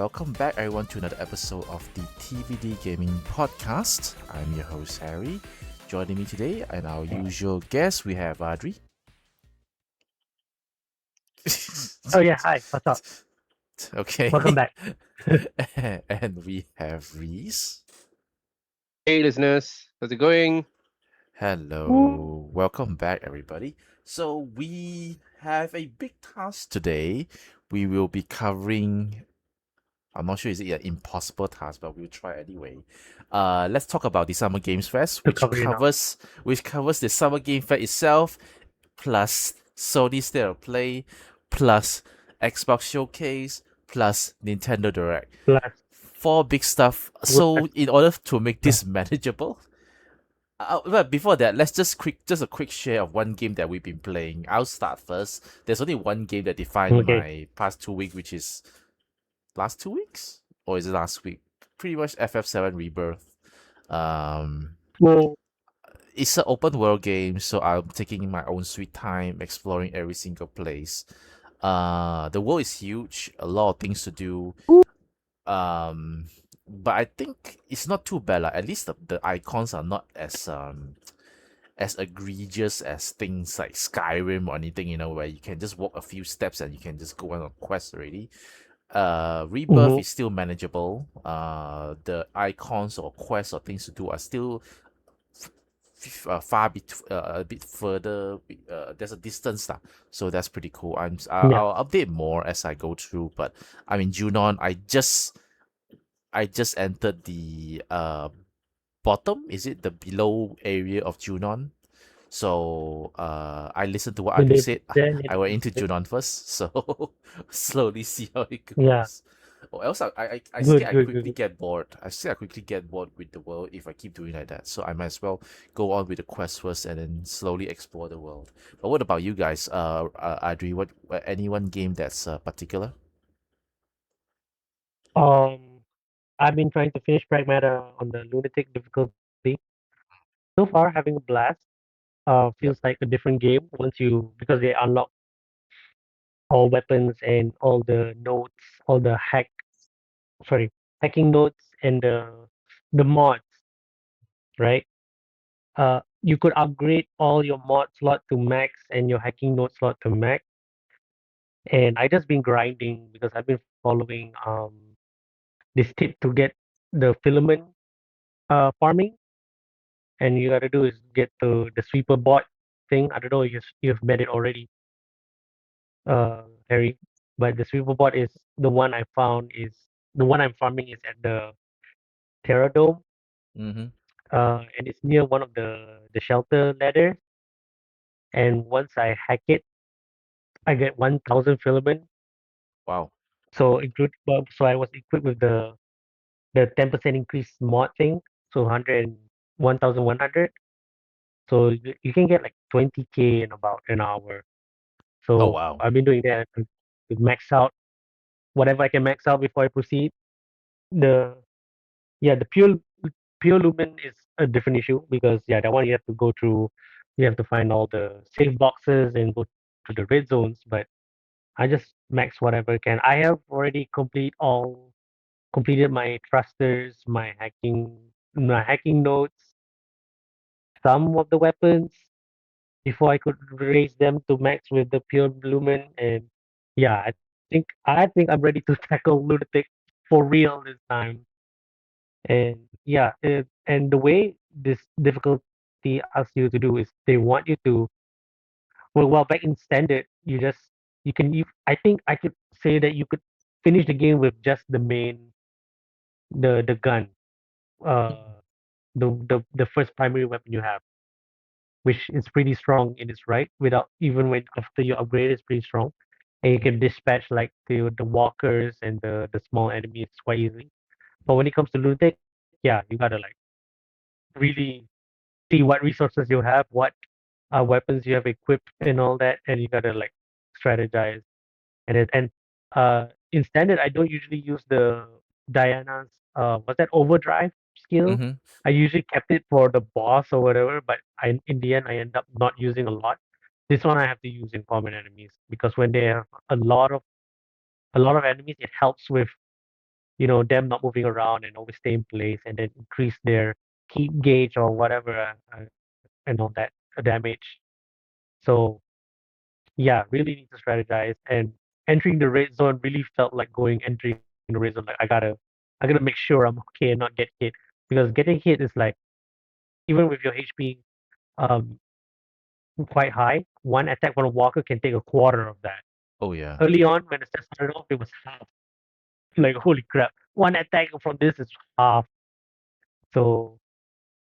welcome back everyone to another episode of the TBD Gaming Podcast. I'm your host Harry. Joining me today and our usual guest, we have Adri. Oh yeah, hi. What's up? Welcome Okay. back. And we have Reese. Hey, listeners, how's it going? Woo. Hello. Welcome back everybody. So we have a big task today. We will be covering, I'm not sure is it an impossible task, but we'll try anyway. Let's talk about the Summer Games Fest, To cover you now. which covers the Summer Game Fest itself, plus Sony State of Play, plus Xbox Showcase, plus Nintendo Direct. Plus, Four big stuff. So in order to make this manageable, but before that, let's just a quick share of one game that we've been playing. I'll start first. There's only one game that defined okay. my past 2 weeks, which is last 2 weeks, or is it last week? Pretty much FF7 Rebirth. Um, Well, it's an open world game, so I'm taking my own sweet time exploring every single place. The world is huge, a lot of things to do. But I think it's not too bad. Like, at least the icons are not as egregious as things like Skyrim or anything, where you can just walk a few steps and you can just go on a quest already. Rebirth mhm. is still manageable. The icons or quests or things to do are still a bit further. There's a distance lah, so that's pretty cool. Yeah. I'll update more as I go through. But I mean, Junon, I just entered the bottom. Is it the below area of Junon? So I listened to what Then Adri they said. then I went into Junon first, so slowly see how it yeah. goes. Or else I Good, scared I good, good, quickly good. get bored. I scared I quickly get bored with the world if I keep doing like that. So I might as well go on with the quest first and then slowly explore the world. But what about you guys? Adri, any one game that's particular? Um, I've been trying to finish Pragmata on the lunatic difficulty. So far, having a blast. Feels Yep. like a different game once you because they unlock all weapons and all the nodes, all the hacking nodes and the mods, right? You could upgrade all your mod slot to max and your hacking node slot to max. And I just been grinding because I've been following this tip to get the filament farming. And you gotta do is get the sweeper bot thing. I don't know if you've met it already, Harry. But the sweeper bot is the one I found is the one I'm farming is at the Terra Dome. Mm-hmm. And it's near one of the shelter ladders. And once I hack it, I get 1,000 filament. Wow. So I was equipped with the 10% increase mod thing, so 101,100. So you can get like 20K in about an hour. Oh So wow. I've been doing that to max out whatever I can max out before I proceed. The yeah, the pure lumen is a different issue because yeah, that one you have to go through, you have to find all the safe boxes and go to the red zones. But I just max whatever I can. I have already completed my thrusters, my hacking nodes, some of the weapons before I could raise them to max with the pure lumen. And yeah, I think I'm ready to tackle lunatic for real this time. And yeah, and the way this difficulty asks you to do is they want you to well back in standard you I think I could say that you could finish the game with just the gun uh the first primary weapon you have, which is pretty strong in its right. Without even when after you upgrade, it's pretty strong, and you can dispatch like the walkers and the small enemies quite easily. But when it comes to lunatic, yeah, you gotta like really see what resources you have, what weapons you have equipped, and all that, and you gotta like strategize. In standard, I don't usually use the Diana's what's that overdrive skill. Mm-hmm. I usually kept it for the boss or whatever, but in the end I end up not using a lot. This one I have to use in common enemies because when they have a lot of enemies, it helps with them not moving around and always stay in place, and then increase their heat gauge or whatever, and all that damage. So yeah, really need to strategize. And entering the red zone really felt like entering the red zone. Like I gotta make sure I'm okay and not get hit, because getting hit is like, even with your HP um quite high, one attack from a walker can take a quarter of that. Oh yeah. Early on, when it just started off, it was half. Like, holy crap, one attack from this is half. So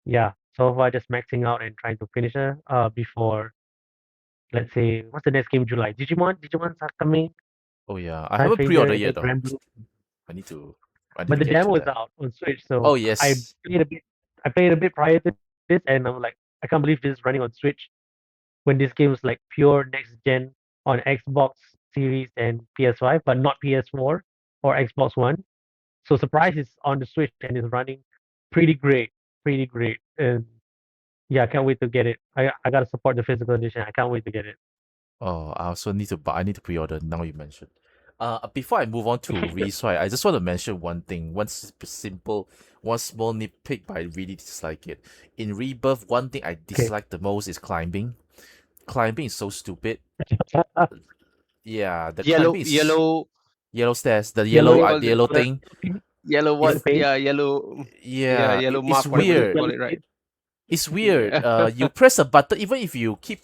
yeah, so far just maxing out and trying to finish her before, let's say, what's the next game? July. Digimon's are coming. Oh yeah. I Time haven't Changer pre-ordered and then yet though. Grand Blue. I need to. I need But to the get to demo is that. out on Switch, Oh so yes. played a bit. I played a bit prior to this, and I'm like, I can't believe this is running on Switch when this game is like pure next gen on Xbox Series and PS5, but not PS4 or Xbox One. So surprise is on the Switch and it's running pretty great. And yeah, I can't wait to get it. I gotta support the physical edition. I can't wait to get it. Oh, I also need to buy. I need to pre-order. Now you mentioned. Before I move on to Reese, right, I just want to mention one thing. One small nitpick, but I really dislike it. In Rebirth, one thing I dislike the most is climbing. Climbing is so stupid. Yeah, the Yellow, climbing is yellow, yellow stairs. The Yellow, yellow, call the it yellow thing. yellow yellow what? paint. Yeah, yellow. Yeah, Yeah, yellow it's mark, whatever you weird. call Yellow it, right? paint. It's weird. Yeah. You press a button, even if you keep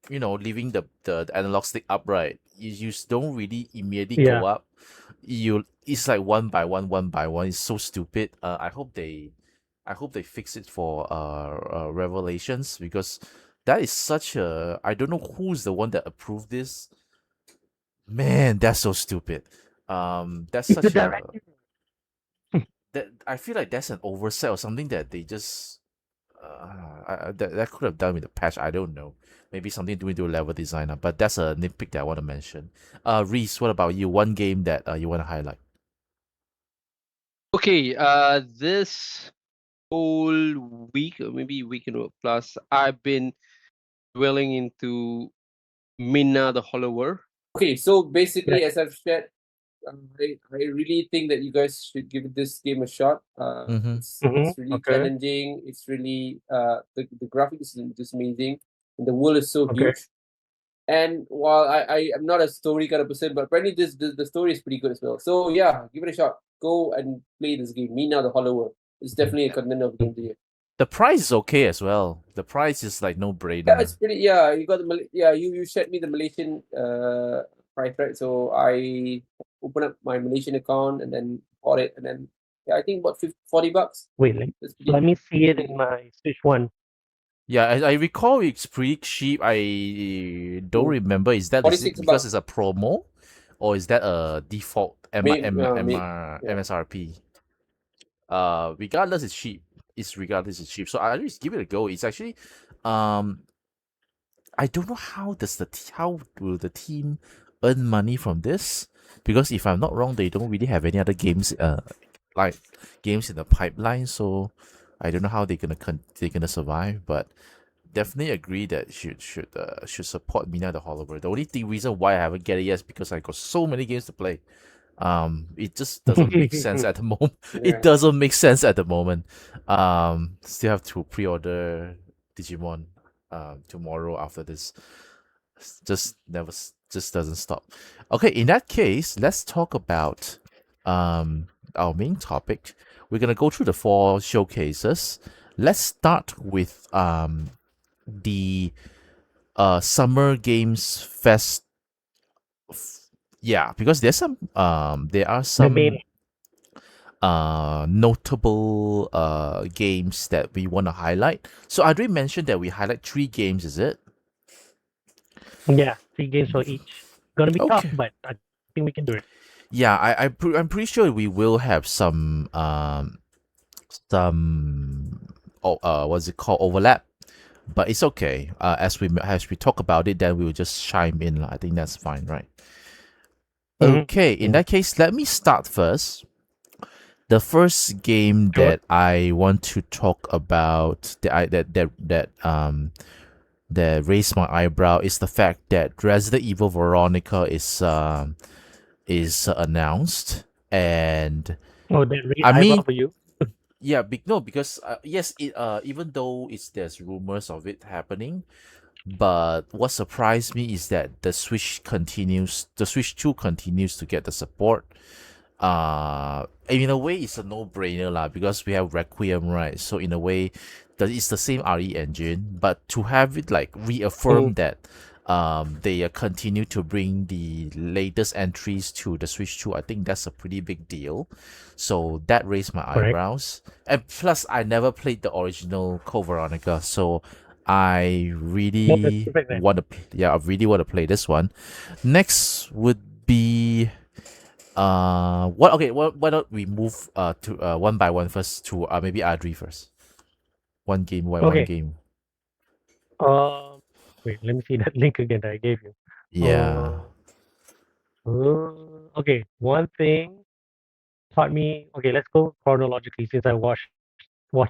leaving the analog stick upright, you don't really immediately go Yeah. up. It's like one by one, one by one. It's so stupid. I hope they fix it for Revelations, because that is such a, I don't know who's the one that approved this. Man, that's so stupid. That's It's the such a, directive. that I feel like that's an oversight or something that they just that could have done with the patch. I don't know. Maybe something doing to level designer, but that's a nitpick that I want to mention. Reese, what about you? One game that you want to highlight? Okay, this whole week, or maybe week and a plus, I've been dwelling into Minna the Hollower. Okay, so basically, as I've shared, I really think that you guys should give this game a shot. Mm-hmm. It's really Okay. challenging. It's really the graphics is just amazing, and the world is so Okay. huge. And while I am not a story kind of person, but apparently the story is pretty good as well. So yeah, give it a shot. Go and play this game. Mina the Hollower. It's definitely a contender of the game of the year. The price is okay as well. The price is like no Yeah, brainer. it's pretty. Yeah, you got the you shared me the Malaysian price, right? So I opened up my Malaysian account and then bought it, and then yeah, I think about $40. Wait, That's pretty, let me see it in my Switch One. Yeah, I recall it's pretty cheap. I don't Mm. remember. Is it 46 because bucks. it's a promo, or is that a default Yeah. MSRP? Regardless, it's cheap. Regardless it's cheap. So I just give it a go. It's actually, um, I don't know how will the team earn money from this, because if I'm not wrong, they don't really have any other games like games in the pipeline. So I don't know how they're gonna survive, but definitely agree that should support Mina the Hollower. The only reason why I haven't get it yet is because I got so many games to play. It just doesn't make sense at the moment. Yeah. It doesn't make sense at the moment. Still have to pre-order Digimon tomorrow after this. Just doesn't stop. Okay, in that case, let's talk about our main topic. We're gonna go through the 4 showcases. Let's start with the Summer Games Fest. Yeah, because there are The some main. notable games that we want to highlight. So Adri mentioned that we highlight 3 games, is it? Yeah, 3 games for each. Gonna be tough, Okay. but I think we can do it. Yeah, I'm pretty sure we will have some what's it called, overlap, but it's okay. As we talk about it, then we'll just chime in. I think that's fine, right? Mhm. Okay, in that case, let me start first. The first game Sure. that I want to talk about that raised my eyebrow is the fact that Resident Evil Veronica is announced. And Oh, that raised I eyebrow mean, for you. yeah, no, because yes, it even though there's rumors of it happening, but what surprised me is that the Switch 2 continues to get the support. In a way, it's a no-brainer lah because we have Requiem, right? So in a way, it's the same RE engine, but to have it like reaffirm Mm, that they continue to bring the latest entries to the Switch 2, I think that's a pretty big deal. So that raised my correct. eyebrows. And plus, I never played the original Code Veronica, so I No, that's really perfect then. want to, yeah, I really want to play this one. Next would be what? Okay, why don't we move to one by one first to maybe Adri first. One game by one Okay. game. Wait, let me see that link again that I gave you. Yeah. Okay. One thing taught me. Okay, let's go chronologically since I watched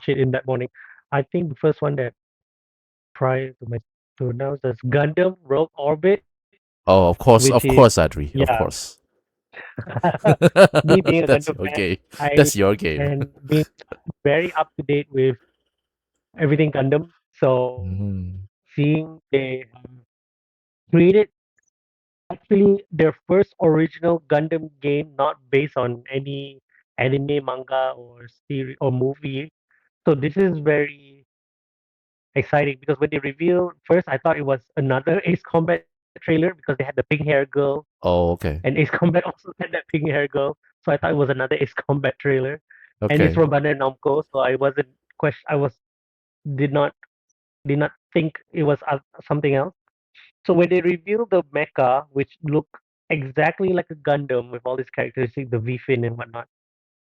it in that morning. I think the first one that prior to my to announce is Gundam Rogue Orbit, Oh, which of is course, Adri, of yeah. course. Me being a That's Gundam your fan, game. I That's your game. and being very up to date with everything Gundam. So Mm. seeing they created actually their first original Gundam game, not based on any anime, manga, or series or movie. So this is very exciting because when they revealed first, I thought it was another Ace Combat trailer because they had the pink hair girl, Oh, okay, and Ace Combat also had that pink hair girl. So I thought it was another Ace Combat trailer, and it's okay, from Bandai Namco. So I wasn't question. I was did not did not think it was something else. So when they revealed the mecha, which looked exactly like a Gundam with all these characteristics, the V fin and whatnot,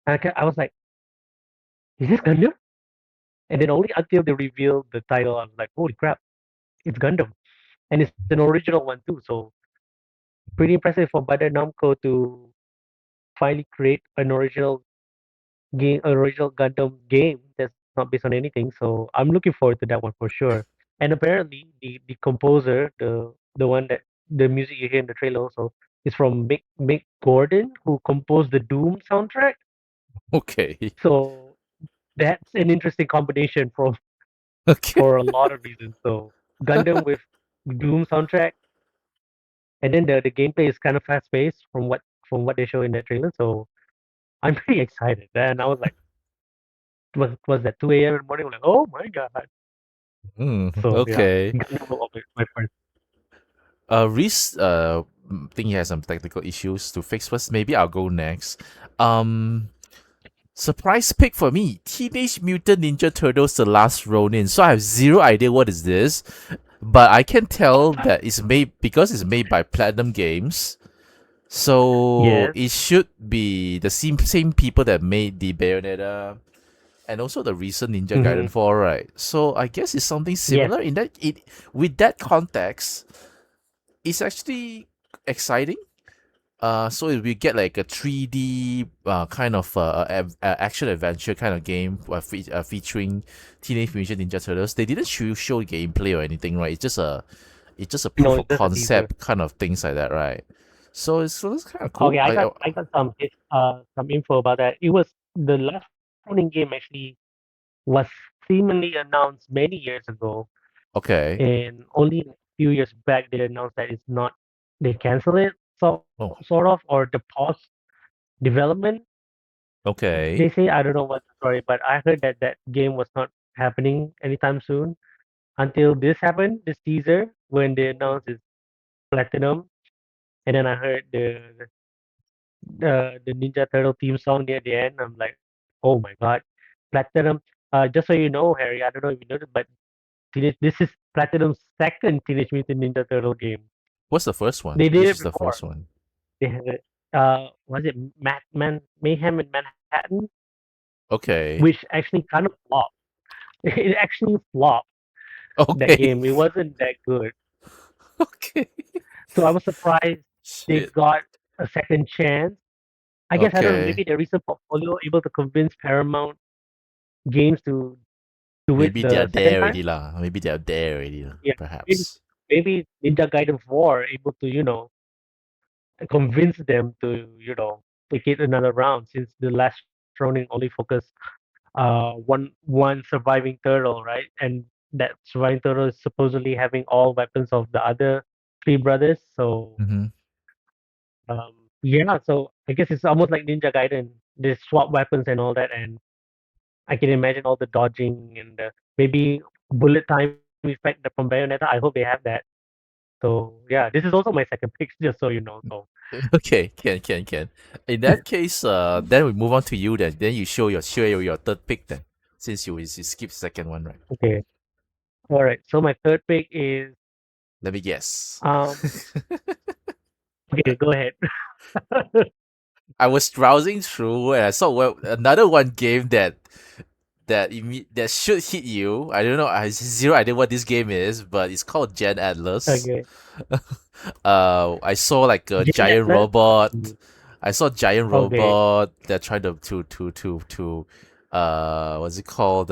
I was like, "Is this Gundam?" And then only until they revealed the title, I was like, "Holy crap, it's Gundam!" And it's an original one too. So pretty impressive for Bandai Namco to finally create an original Gundam game that's not based on anything. So I'm looking forward to that one for sure. And apparently, the composer, the one that the music you hear in the trailer also is from Mick Gordon, who composed the Doom soundtrack. okay, So that's an interesting combination okay. for a lot of reasons. So Gundam with Doom soundtrack, and then the gameplay is kind of fast paced from what they show in that trailer. So I'm pretty excited. And I was like, was that 2 a.m. in the morning? I'm like, oh my god. So yeah, Okay. Gundam will always my first. Reese, think he has some technical issues to fix first. Maybe I'll go next. Um, Surprise pick for me: Teenage Mutant Ninja Turtles: The Last Ronin. So I have zero idea what is this, but I can tell that it's made by Platinum Games. So Yes. it should be the same people that made the Bayonetta and also the recent Ninja Gaiden Hmm. 4, right? So I guess it's something Yes. similar in that it with that context, it's actually exciting. So if we get like a 3D kind of action adventure kind of game featuring Teenage Mutant Ninja Turtles. They didn't show gameplay or anything, right? It's just a No, proof of it's just a teaser. concept kind of things like that, right? So it's kind of Okay, cool. I got some info about that. It was the last Ronin game actually was seemingly announced many years ago, Okay. and only a few years back they announced that it's not. They cancel it, Oh, sort of, or the pause development. They okay. say I don't know what the story, but I heard that that game was not happening anytime soon until this happened, this teaser when they announced it's platinum, and then I heard the Ninja Turtle theme song near the end. I'm like, oh my god, platinum. Just so you know, Harry, I don't know if you noticed, but this is Platinum's second Teenage Mutant Ninja Turtle game. What's the first one? They did Which it is the before. first one? They had it. Was it Mayhem in Manhattan, which Okay. actually kind of flopped. It actually flopped that Okay. game. It wasn't that good. Okay. So I was surprised they Shit. got a second chance. I guess I don't know. Okay. Maybe the recent portfolio able to convince Paramount Games to do it Maybe they are the second there time. already lah. Maybe they are there already lah. Yeah, maybe, Perhaps. maybe Ninja Gaiden 4 able to convince them to take it another round since the last Ronin only focused one surviving turtle, right? And that surviving turtle is supposedly having all weapons of the other three brothers. So Mm-hmm. yeah, so I guess it's almost like Ninja Gaiden. They swap weapons and all that, and I can imagine all the dodging and maybe bullet time effect from Bayonetta. I hope they have that. So yeah, this is also my second pick, just so you know. So Okay, can. In that case, then we move on to you. Then you share your third pick then, since you skip second one, right? okay, all right. So my third pick is Let me guess. um. Okay, go ahead. I was browsing through and I saw another one game that should hit you. I don't know. I have zero idea what this game is, but it's called Gen Atlas. Okay, I saw like a Gene giant Atlas. robot. Mm, I saw giant okay. robot that tried to what's it called?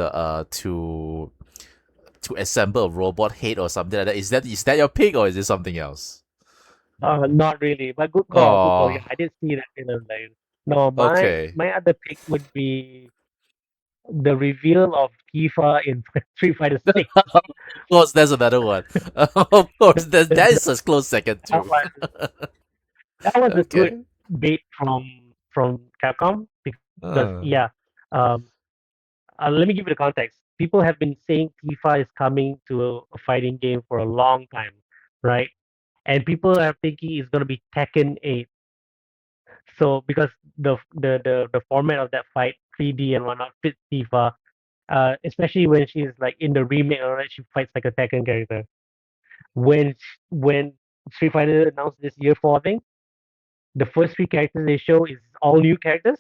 To assemble a robot head or something like that. Is that your pick or is it something else? Not really, but good call, good call. Oh, Yeah, I did see that trailer. Like, no, my okay. my other pick would be the reveal of Tifa in Street Fighter 6. Of course, there's another one. Of course, that That is a close second too. was that was a good Okay. bait from Capcom because yeah, Uh, um, let me give you the context. People have been saying Tifa is coming to a fighting game for a long time, right? And people are thinking it's gonna be Tekken 8. So because the format of that fight, 3D and whatnot, fits Tifa, especially when she's like in the remake, alright, she fights like a Tekken character. When Street Fighter announced this year 4 thing, the first three characters they show is all new characters.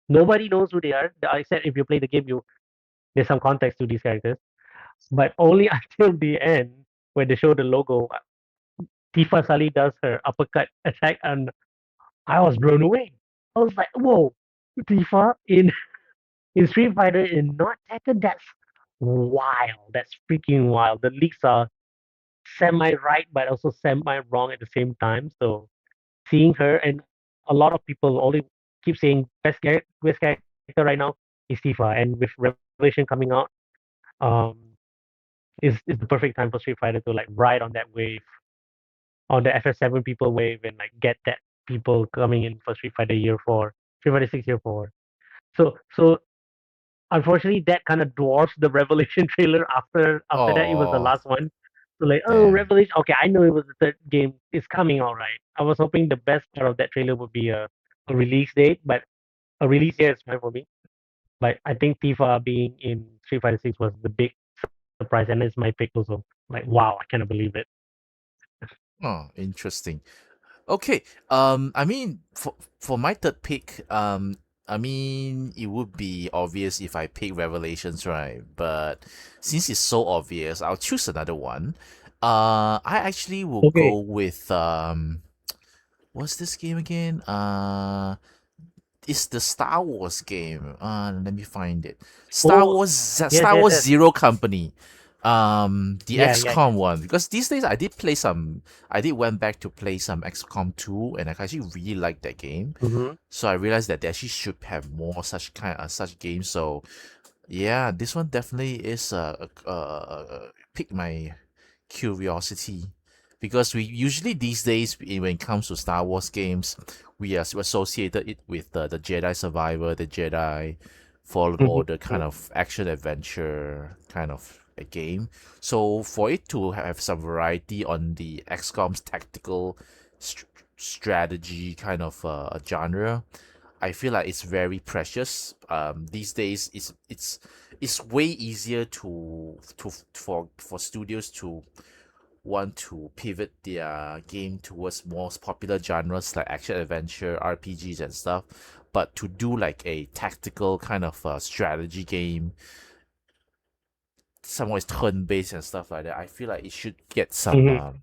Nobody knows who they are. Except if you play the game, you there's some context to these characters. But only until the end, when they show the logo, Tifa suddenly does her uppercut attack, and I was blown away. I was like, "Whoa, Tifa in Street Fighter in not Tekken? That's wild. That's freaking wild." The leaks are semi right, but also semi wrong at the same time. So seeing her and a lot of people only keep saying best character right now is Tifa, and with Revelation coming out, um, is the perfect time for Street Fighter to like ride on that wave, on the FS7 people wave, and like get that people coming in for Street Fighter Year 4, Street Fighter 6 Year 4. So unfortunately that kind of dwarfs the Revelation trailer. After that it was the oh, last one. So like, oh, damn. Revelation, okay, I know it was the third game, it's coming, all right. I was hoping the best part of that trailer would be a release date, but a release year is fine for me. But I think Tifa being in Street Fighter 6 was the big surprise, and it's my pick also. Like, wow, I cannot believe it. Oh, interesting. Okay. I mean, for my third pick, I mean, it would be obvious if I pick Revelations, right? But since it's so obvious, I'll choose another one. I actually will Okay. go with what's this game again? It's the Star Wars game. Let me find it. Oh, yes, Star yes, Wars yes. Zero Company. The Yeah, yeah, yeah. XCOM one, because these days I did went back to play some XCOM 2 and I actually really like that game. Mm-hmm. So I realized that they actually should have more such games. So yeah, this one definitely is piqued my curiosity because we usually these days when it comes to Star Wars games, we are associated it with the Jedi Survivor, the Jedi Fallen Order Mm-hmm. kind of action adventure kind of a game. So for it to have some variety on the XCOM's tactical strategy kind of genre, I feel like it's very precious. These days, it's way easier for studios to want to pivot their game towards more popular genres like action adventure, RPGs and stuff. But to do like a tactical kind of strategy game, some is turn based and stuff like that, I feel like it should get Mm-hmm.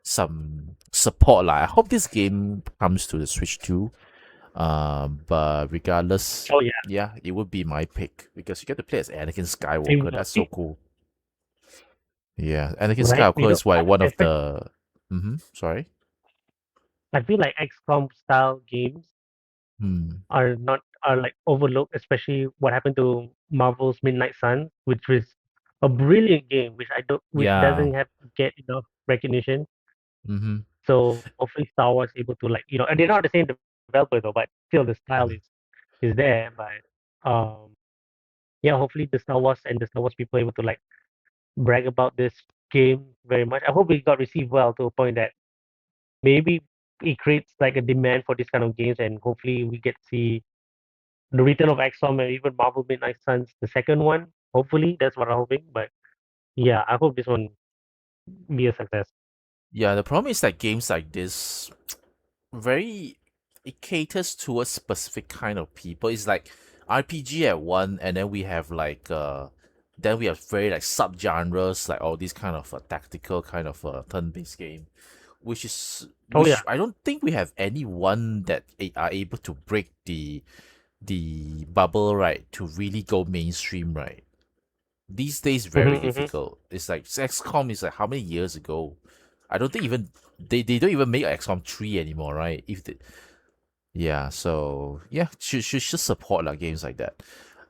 some support. Like I hope this game comes to the Switch too. But regardless, Oh yeah, yeah, it would be my pick because you get to play as Anakin it Skywalker. will That's so be cool. Yeah, Anakin right. Skywalker is why one of Especially the. Mm-hmm. Sorry. I feel like XCOM style games. are like overlooked, especially what happened to Marvel's Midnight Suns, which was a brilliant game, which Yeah. doesn't have get enough recognition. Mm-hmm. So hopefully Star Wars able to like and they're not the same developer though, but still the style is there. But um yeah, hopefully the Star Wars and the Star Wars people able to like brag about this game very much. I hope it got received well to a point that maybe it creates like a demand for this kind of games, and hopefully we get to see the return of XCOM and even Marvel Midnight Suns, the second one. Hopefully, that's what I'm hoping. But yeah, I hope this one be a success. Yeah, the problem is that games like this very it caters towards specific kind of people. It's like RPG at one, and then we have then we have very like subgenres like all these kind of tactical kind of turn-based game, Oh yeah. which I don't think we have anyone that are able to break the bubble, right, to really go mainstream, right. These days very Mm-hmm. difficult. It's like XCOM is like how many years ago? I don't think even they don't even make XCOM 3 anymore, right? Yeah, so yeah, should support like games like that.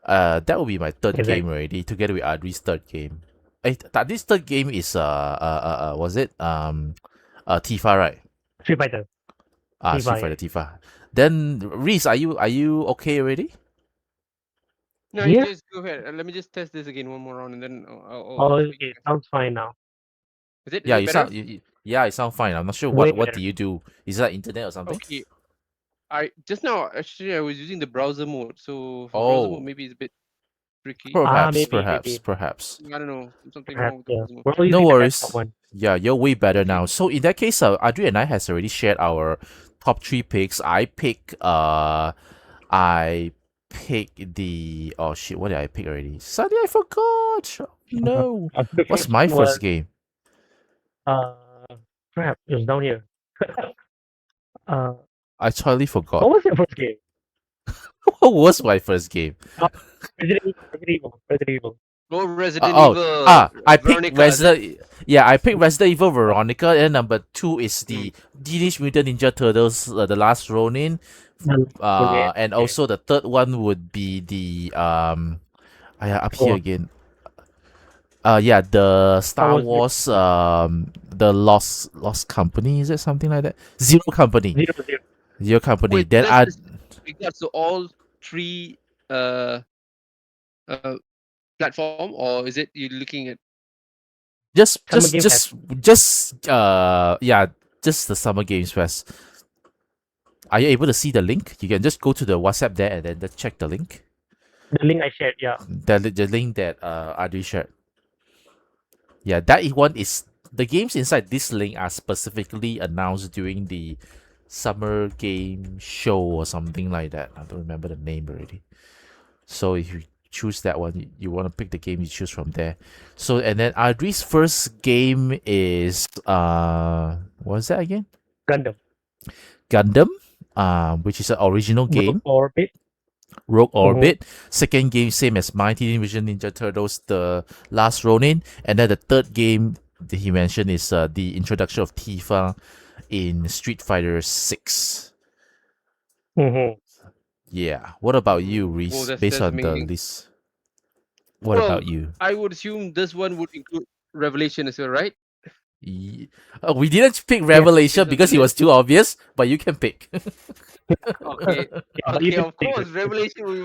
That will be my third game Exactly. already, together with Adri's third game. This third game is was it Tifa, right? Street Fighter. Street Tifa, Fighter yeah. Tifa. Then Reese, are you okay already? No, you Yeah. just go ahead. Let me just test this again one more round, and then Oh, I'll speak. okay. Sounds fine now. Is Yeah, it better? yeah, it sounds fine. I'm not sure Way what do better. you do? Is that internet or something? Okay. I just now actually I was using the browser mode, so for browser mode Oh, maybe it's a bit tricky. perhaps, Maybe. perhaps. I don't know, something wrong Perhaps, with the yeah. browser mode. We're all No using the desktop worries. one. Yeah, you're way better Okay. now. So in that case, Adri and I has already shared our top three picks. I pick the oh shit, what did I pick already? Suddenly I forgot. Oh, no. The What's first my one was first game? uh crap, it was down here. uh I totally what forgot. was your first game? What was my first game? Uh, Resident Evil. Go Uh, Resident oh, Evil, I picked Veronica. Is it? Resident. Yeah, I picked Resident Evil Veronica, and number two is Mm. the Teenage Mutant Ninja Turtles: The Last Ronin. And Okay. also the third one would be the up Go here on. again. Yeah, the Star Star Wars Wars the Lost Company, is it something like that? Zero Company. 0. Zero Company. Wait, Then that's I this. So all three uh uh platform, or is it you looking at? just Summer just Game Fest. just just yeah, just the Summer Games Fest. Are you able to see the link? You can just go to the WhatsApp there and then just check the link. The link I shared, yeah. The link that Adi shared. Yeah, one is the games inside this link are specifically announced during the summer game show or something like that. I don't remember the name already. So if you choose that one, you want to pick the game, you choose from there. So and then Adri's first game is what's that again? Gundam. Gundam, which is an original Rogue game. Orbit. Rogue Mm-hmm. Orbit. Second game, same as mine, Teenage Mutant Ninja Turtles, The Last Ronin. And then the third game that he mentioned is the introduction of Tifa in Street Fighter 6. Mm-hmm. Yeah. What about you, Oh, Reese? Based that's on the amazing. list, what Well, about you? I would assume this one would include Revelation as well, right? We didn't pick Yes. Revelation Based on the because it was list. too obvious, but you can pick. Okay. Yeah, but you Okay, can of pick course, it. Revelation would be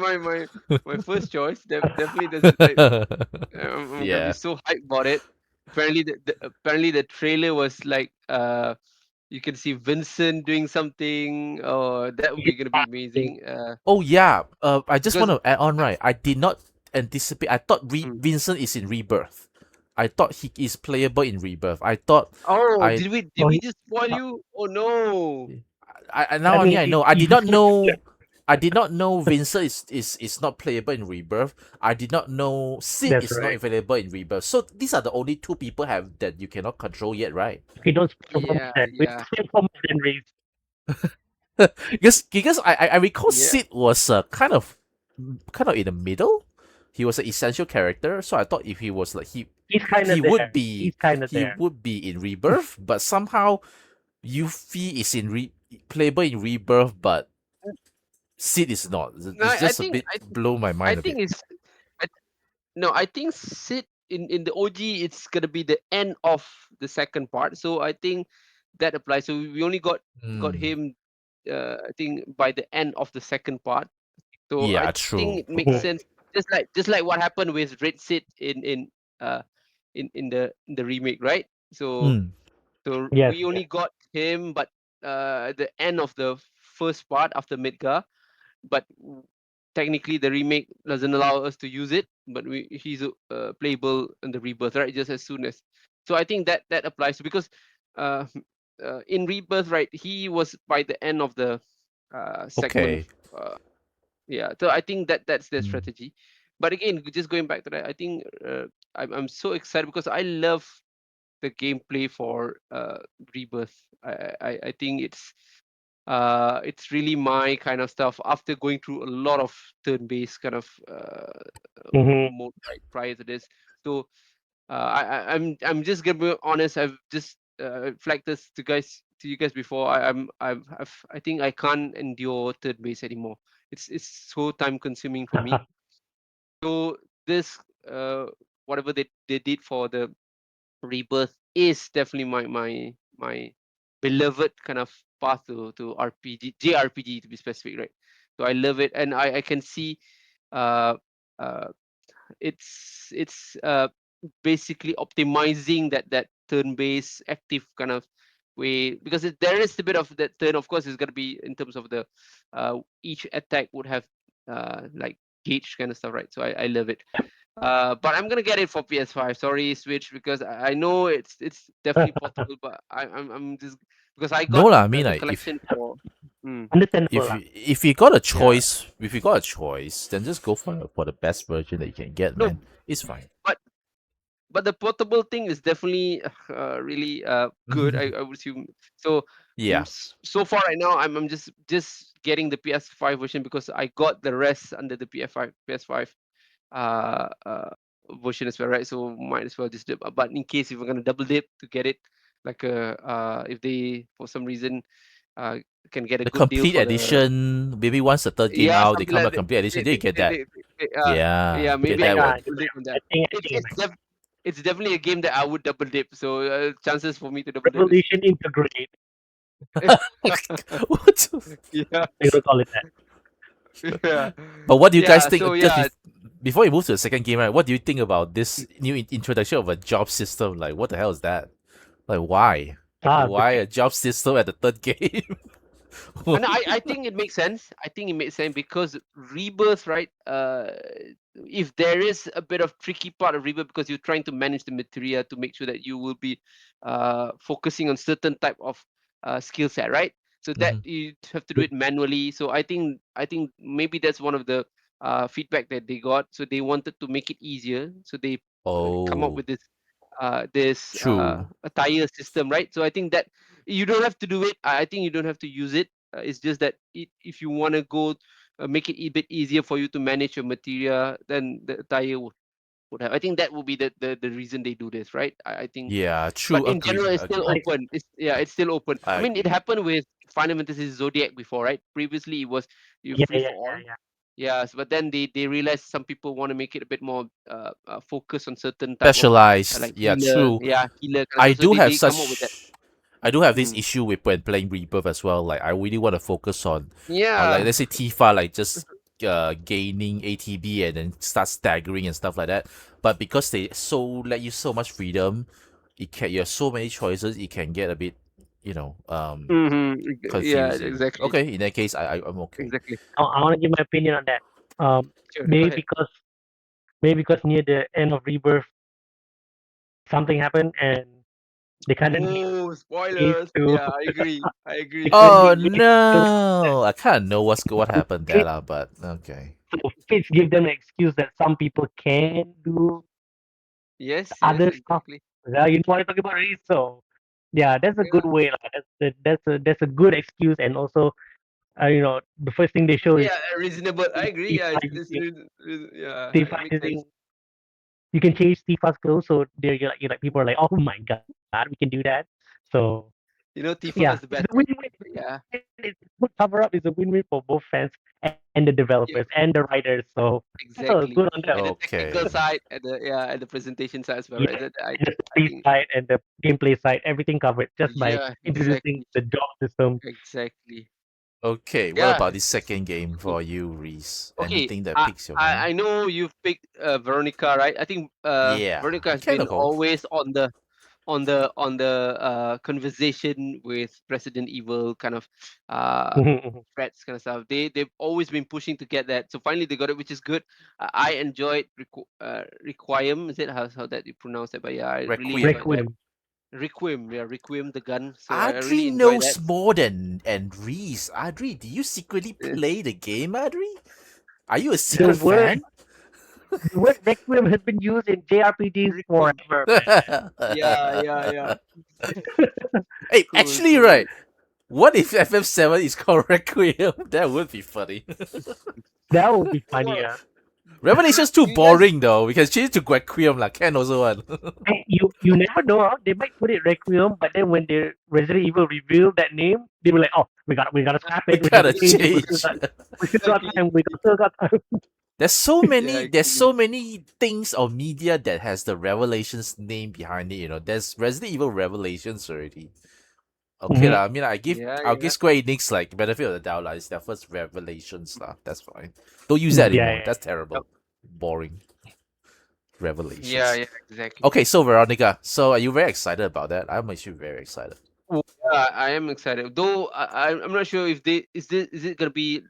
my first choice. Definitely, that's like I'm gonna be Yeah. so hyped about it. Apparently, the trailer was like you can see Vincent doing something. Oh, that would be gonna be amazing. Oh yeah. I just want Because to add on, right? I did not anticipate. I thought mm. Vincent is in Rebirth. I thought he is playable in Rebirth. I thought Oh, I did we just spoil you? Oh no. I I now only mean, I know. if you spoil it, I did not know Vincent is not playable in Rebirth. I did not know Sid that's is not right. available in Rebirth. So these are the only two people have that you cannot control yet, right? Okay, don't spoil for me Yeah, then. We yeah, spoil for me then, Reese. Because I recall yeah. Sid was kind of in the middle. He was an essential character, so I thought if he was like He's kind he of would there. be He's kind of he there. would be in Rebirth, but somehow Yuffie is in playable in Rebirth, but Sid is not. No, It's just a bit blow my I mind a think bit. it's I, no, I think Sid in the OG it's gonna be the end of the second part. So I think that applies. So we only got Hmm. him I think by the end of the second part. So I Yeah, think true. it makes Mhm. sense. Just like what happened with Red Sid uh in the remake, right? So Hmm. so Yes, we yes. only got him, but at the end of the first part after Midgar, but technically the remake doesn't allow us to use it. But he's playable in the Rebirth, right? Just as soon as. So I think that applies because uh, in Rebirth, right, he was by the end of the segment. Okay. Uh, yeah, so I think that's their Hmm. strategy. But again, just going back to that, I think I'm so excited because I love the gameplay for Rebirth. I think it's really my kind of stuff after going through a lot of turn-based kind of Hmm. mode right prior to this. So I'm just gonna be honest. I've just flagged this to you guys before. I think I can't endure turn-based anymore. It's so time consuming for me. So this uh whatever they did for the Rebirth is definitely my beloved kind of path to RPG, JRPG to be specific, right? So I love it, and I can see uh uh it's basically optimizing that turn-based active kind of way because there is a bit of that turn. Of course, it's gonna be in terms of the each attack would have like gauge kind of stuff, right? So I love it. But I'm gonna get it for PS5. Sorry, Switch, because I know it's definitely possible. But I'm just because I No got lah. I mean, the like collection for. Mm, Understandable lah. if you got a yeah. choice, if you got a choice, then just go for the best version that you can get, No, man. It's fine. but but the portable thing is definitely really good. I would assume. So Yeah. so far right now I'm just getting the PS5 version because I got the rest under the PS5 uh, uh, version as well, right? So might as well just dip. But in case if we're gonna double dip to get it, like if they for some reason uh can get a The good deal complete for the edition, maybe once the third game yeah out, they something come like out that. complete edition, then you get that. Yeah, Yeah, get maybe I that can Yeah, one. double dip on I that. think It's it's definitely a game that I would double dip. So chances for me to double dip is Revolution Integrate. What the- yeah They will call it that. yeah But what do you guys yeah. think? So yeah, Before you move to the second game, right? What do you think about this new introduction of a job system? Like, what the hell is that? Like, why? Ah, Why great. a job system at the third game? and I think it makes sense. I think it makes sense because Rebirth, right? If there is a bit of tricky part of Rebirth because you're trying to manage the materia to make sure that you will be focusing on certain type of skill set, right? So that Mhm. you have to do it manually. So I think maybe that's one of the feedback that they got. So they wanted to make it easier. So they come up Oh, with this true. attire system, right? So I think that you don't have to do it. I think you don't have to use it. It's just that if you want to go make it a bit easier for you to manage your material, then the attire would have. I think that would be the reason they do this, right? I think. Yeah, But true. in general, Agree. it's still Agree. I open. It's still open. I I mean, it agree. happened with Final Fantasy Zodiac before, right? Previously, it was you yeah, free yeah, for all. yeah, yeah. Yes, but then they realized some people want to make it a bit more focus on certain type of Specialized. like Yeah, healer, true. yeah, healer kind of I stuff. So do have they come up with that. such. I do have this Mm. issue with when playing Rebirth as well. Like, I really want to focus on like Yeah. let's say Tifa, like just gaining ATB and then start staggering and stuff like that. But because they let you so much freedom, you have so many choices. It can get a bit, you know, Yeah, confusing. exactly. Okay, in that case, I'm okay. Exactly. I want to give my opinion on that. Sure, go Maybe ahead. because near the end of Rebirth, something happened and they kind of need Oh, space spoilers. to Yeah, I agree. I they agree. kind of Oh need to no! I kind of know what happened there, Fate, lah. But okay. so Fates give them an excuse that some people can do Yes, yes, other stuff. exactly. Yeah, you know what I'm talking about, right? So yeah, that's a good Yeah. way. Like, that's a good excuse, and also the first thing they show is Yeah, reasonable. I agree. Yeah, Tifa using yeah, Tifa it makes sense. using. You can change Tifa's clothes, so you're like people are like, oh my god, we can do that. So You know, Tifa yeah, is the it's best, a right? win-win. Yeah, it's good cover up is a win-win for both fans and the developers yeah, and the writers. So that's all good exactly. on them. And the technical Okay. side, and the and the presentation side as well, Yeah, right? and the I story think side and the gameplay side, everything covered just by yeah, introducing exactly, the job system. exactly. Okay, what Yeah. about the second game for you, Reese? Okay, Anything that I, piques your I mind? I know you've picked Veronica, right? I think Yeah, Veronica I has kind been of hope. always on the conversation with Resident Evil kind of uh threats kind of stuff. They've always been pushing to get that. So finally they got it, which is good. I enjoyed Requiem. Is it how that you pronounce it? But yeah, I really Requiem. enjoyed that. Requiem. Requiem, yeah, Requiem the gun. So I Adri really enjoyed that. knows more than and Reese. Adri, do you secretly Uh, play the game, Adri? Are you a The secret word fan? the word Requiem has been used in JRPGs Requiem. forever, Yeah, yeah, yeah. man. Hey, Cool, actually, cool. right. What if FF7 is called Requiem? That would be funny. That would be Well, funnier. Revelation's too you guys, boring though. We can change it to Requiem like Ken also one. Hey, you never know. They might put it Requiem, but then when the Resident Evil revealed that name, they were like, "Oh, we gotta scrap We it. We have to gotta change it. change. We still got exactly. time. We still got time." Yeah, There's exactly. so many things or media that has the Revelations name behind it, There's Resident Evil Revelations already. Okay Mhm. lah, I mean Yeah, I'll give yeah. Square Enix like benefit of the doubt lah. It's their first Revelations lah. That's fine. Don't use that Yeah, anymore. yeah, That's Yep. terrible. Boring. Yeah, Revelations. yeah, exactly. Okay, so Veronica, so are you very excited about that? I'm actually very excited. Oh, yeah, I am excited. Though I'm not sure if they is it gonna be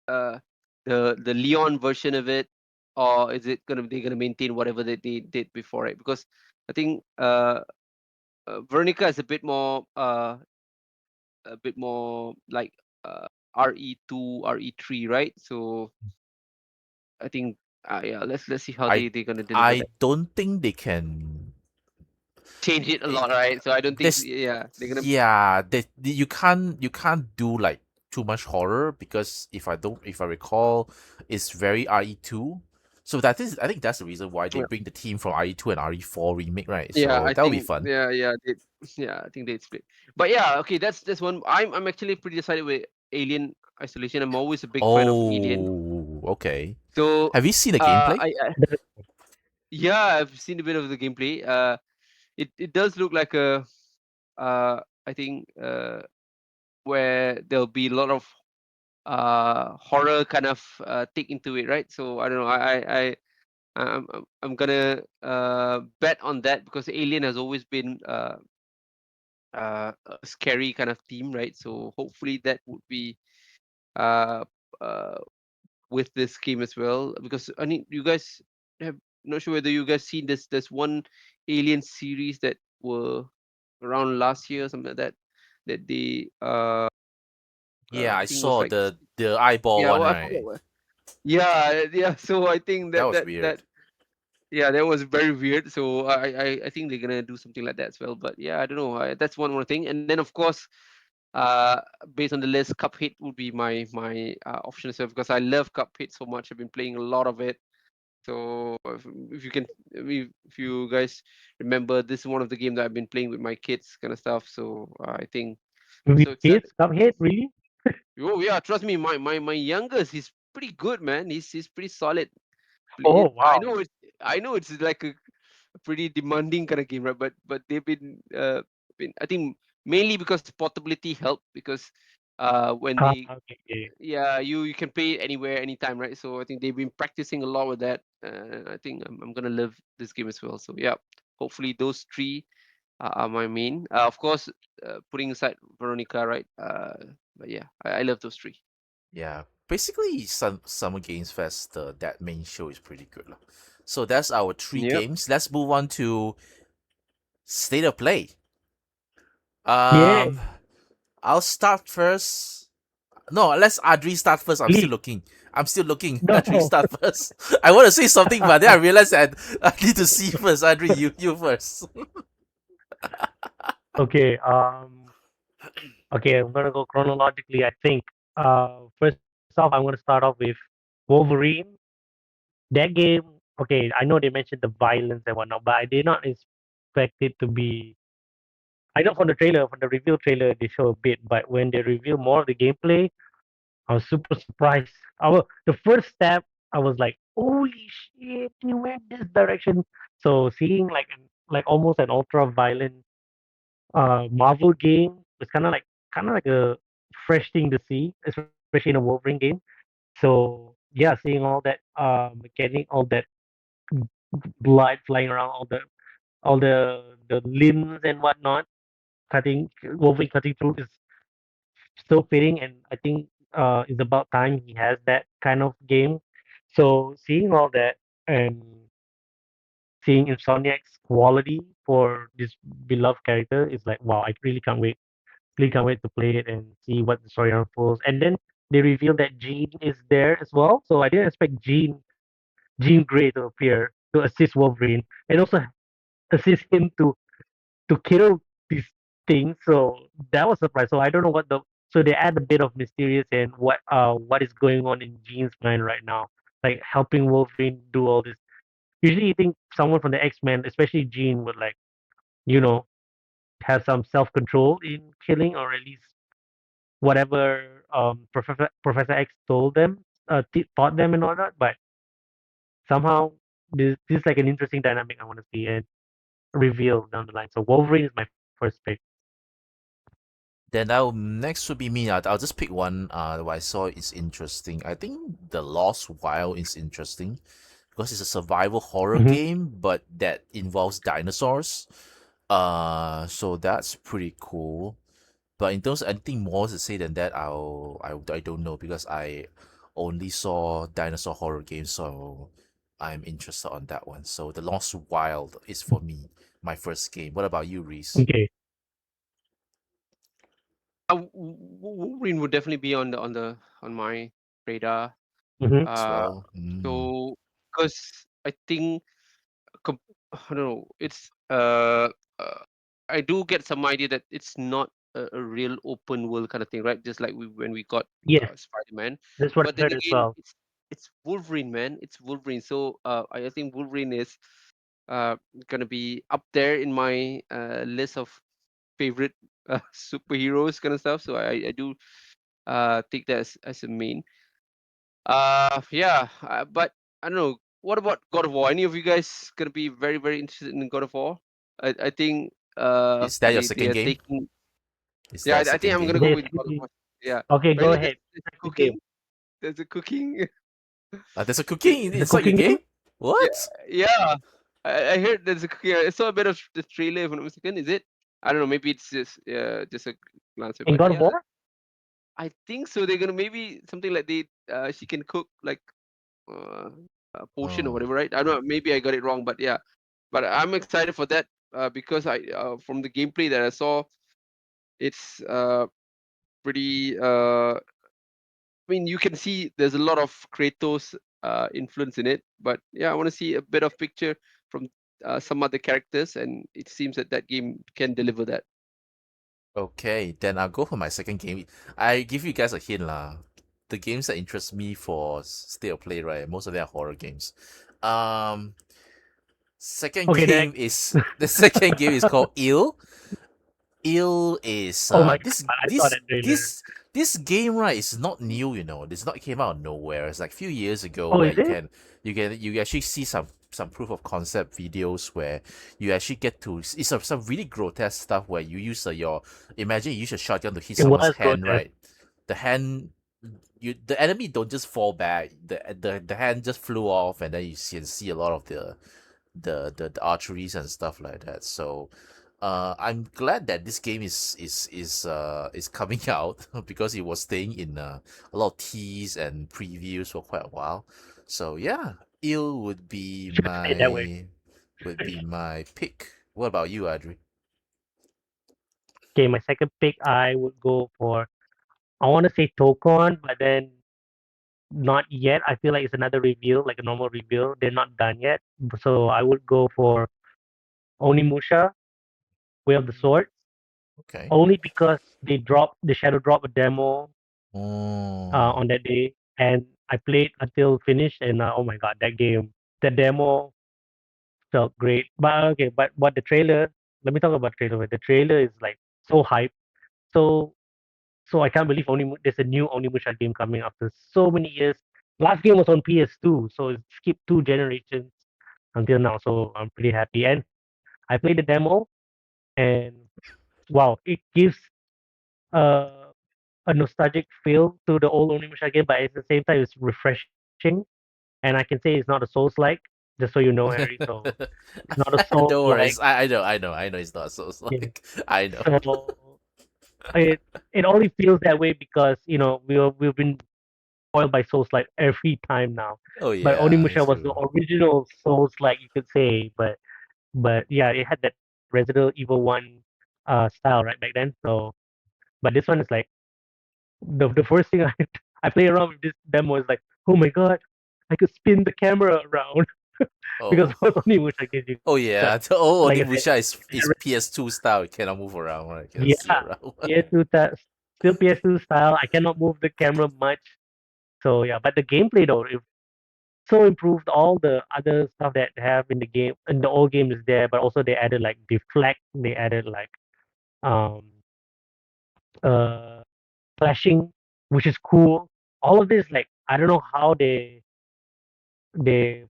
uh the Leon version of it, or is it gonna they're gonna maintain whatever they did before it? Because I think Veronica is a bit more like uh RE2, RE3, right? So I think yeah, let's see how I they're gonna deliver I that. don't think they can. Change it a eh, lot, right? So I don't think This yeah they're gonna yeah, you can't do like too much horror because if I recall, it's very RE2. So I think that's the reason why they bring the team from RE2 and RE4 remake, right? yeah, So I that'll be think fun. yeah they yeah I think they split. But yeah, okay, that's one. I'm actually pretty excited with Alien Isolation. I'm always a big fan of Alien. Oh, okay. So Have you seen the gameplay? I yeah. yeah I've seen a bit of the gameplay. It does look like a I think where there'll be a lot of horror kind of take into it, right? So I don't know. I'm gonna bet on that because Alien has always been a scary kind of theme, right? So hopefully that would be uh, uh, with this game as well. Because I mean, you guys have not sure whether you guys seen this. There's one Alien series that were around last year, something like that. That they Yeah, I I think was saw like the eyeball yeah, one, well, I forgot right? what. Yeah, yeah. So I think That was that weird. yeah, that was very weird. So I think they're gonna do something like that as well. But yeah, I don't know. That's one more thing. And then of course, uh, based on the list, Cuphead would be my option as well because I love Cuphead so much. I've been playing a lot of it. So if you can, if you guys remember, this is one of the games that I've been playing with my kids, kind of stuff. So I think I'm With so kids, excited. Cuphead, really? Oh yeah, trust me, my youngest, he's pretty good, man. He's pretty solid. Oh, I wow. know it's like a pretty demanding kind of game, right? But they've been I think mainly because portability helped because when Ah, they okay, okay. yeah you can play it anywhere anytime, right? So I think they've been practicing a lot with that. I think I'm gonna love this game as well. So yeah, hopefully those three are my main. Of course, putting aside Veronica, right? But yeah, I love those three. Yeah, basically, Summer Games Fest, that main show is pretty good lah. So that's our three Yep. games. Let's move on to state of play. Yeah, Um, I'll start first. No, let's Adri start first. I'm still please. looking. I'm still looking. Adri No. start first. I want to say something, but then I realized that I need to see first. Adri, you first. Okay. Okay. I'm gonna go chronologically. I think. First off, I'm gonna start off with Wolverine. That game. Okay. I know they mentioned the violence and whatnot, but I did not expect it to be I know from the trailer, from the reveal trailer, they show a bit, but when they reveal more of the gameplay, I was super surprised. The first step, I was like, "Holy shit, they went this direction!" So seeing like almost an ultra violent Marvel game was kind of like a fresh thing to see, especially in a Wolverine game. So yeah, seeing all that mechanic, all that blood flying around, all the limbs and whatnot, cutting Wolverine cutting through is so fitting, and I think it's about time he has that kind of game. So seeing all that and seeing Insomniac's quality for this beloved character is like, wow, I really can't wait. Really can't wait to play it and see what the story unfolds. And then they revealed that Jean is there as well. So I didn't expect Jean Grey to appear to assist Wolverine and also assist him to kill these things. So that was a surprise. So I don't know what the so they add a bit of mysterious and what is going on in Jean's mind right now, like helping Wolverine do all this. Usually, you think someone from the X-Men, especially Jean, would like you know have some self-control in killing, or at least whatever Professor X told them, taught them and all that. But somehow this is like an interesting dynamic I want to see and reveal down the line. So Wolverine is my first pick. Then I'll next would be me. I'll just pick one. What I saw is interesting. I think the Lost Wild is interesting because it's a survival horror Hmm. game, but that involves dinosaurs. So that's pretty cool. But in terms of anything more to say than that, I don't know because I only saw dinosaur horror games, so I'm interested on that one. So the Lost Wild is for me my first game. What about you, Reese? Okay. Wolverine would definitely be on my radar. Hmm. As Uh, well. Mm. so because I think I don't know, uh, I do get some idea that it's not a real open world kind of thing, right? Just like when we got Yes, Spider-Man, that's what but I then heard as again, well. it's Wolverine, man. It's Wolverine. So I think Wolverine is uh gonna be up there in my list of favorite superheroes kind of stuff. So I do take that as a main. Yeah, but I don't know. What about God of War? Any of you guys gonna be very very interested in God of War? I think Is that your they second are game? taking. Is Yeah, that a I think second I'm game? gonna go There's with God of War. Yeah, okay. Go apparently ahead. there's Second game. cooking. There's a cooking. There's a Yeah, cooking The inside your cooking game game? What? yeah. I heard there's a cooking. I saw a bit of the trailer. If I'm not mistaken, is it? I don't know. Maybe it's just a glance, in but God of yeah, War. I think so. They're gonna maybe something like she can cook like uh, a potion or Oh, whatever, right? I don't know. Maybe I got it wrong, but yeah. But I'm excited for that because I from the gameplay that I saw, it's pretty. I mean, you can see there's a lot of Kratos influence in it, but yeah, I want to see a bit of picture from some other characters, and it seems that that game can deliver that. okay. Then I'll go for my second game. I give you guys a hint lah. The games that interest me for state of play, right? Most of them are horror games. Um, second Okay, game next. is the second game is called Ill. Ill is Oh my god, this I saw this that trailer. this this game, right, is not new, you know. It's not came out of nowhere. It's like a few years ago Oh, where is it? you actually see some proof of concept videos where you actually get to it's some really grotesque stuff where you use your imagine you use a shotgun to hit It someone's was hand, grotesque. right? The hand the enemy don't just fall back. The hand just flew off, and then you see a lot of the arteries and stuff like that. So I'm glad that this game is coming out because it was staying in a lot of teas and previews for quite a while. So yeah, ill Should have played that way. would be my pick. What about you, Adri? Okay, my second pick, I would go for. I want to say Tokon, but then not yet. I feel like it's another reveal, like a normal reveal. They're not done yet, so I would go for Onimusha, Way of the Sword, Okay. only because the Shadow drop a demo Oh, on that day, and I played until finish, and oh my god, that demo felt great. But okay, but what the trailer? let me talk about the trailer. The trailer is like so hype. So so I can't believe there's a new Onimusha game coming after so many years. Last game was on PS2, so it skipped 2 generations until now. So I'm pretty happy. And I played the demo, and wow, it gives uh, a nostalgic feel to the old Onimusha game, but at the same time, it's refreshing. And I can say it's not a Souls-like, just so you know, Harry. So it's not a Don't Souls-like. worry. I know. It's not so. It's Yeah. like I know. So it only feels that way because we've been spoiled by Souls-like every time now. Oh But yeah, Onimusha it's was the true. original Souls-like, you could say. But yeah, it had that Resident Evil One style right back then. So, but this one is like the first thing I play around with this demo is like, oh my god, I could spin the camera around because Oh. it was Onimusha games. You Oh got, yeah. Oh, like I said, Onimusha is PS2 style. You cannot move around, right? You cannot see yeah, around. PS2 still PS2 style. I cannot move the camera much. So yeah, but the gameplay though, it so improved. All the other stuff that they have in the game, and the old game is there, but also they added like deflect. They added like um uh flashing, which is cool. All of this, like I don't know how they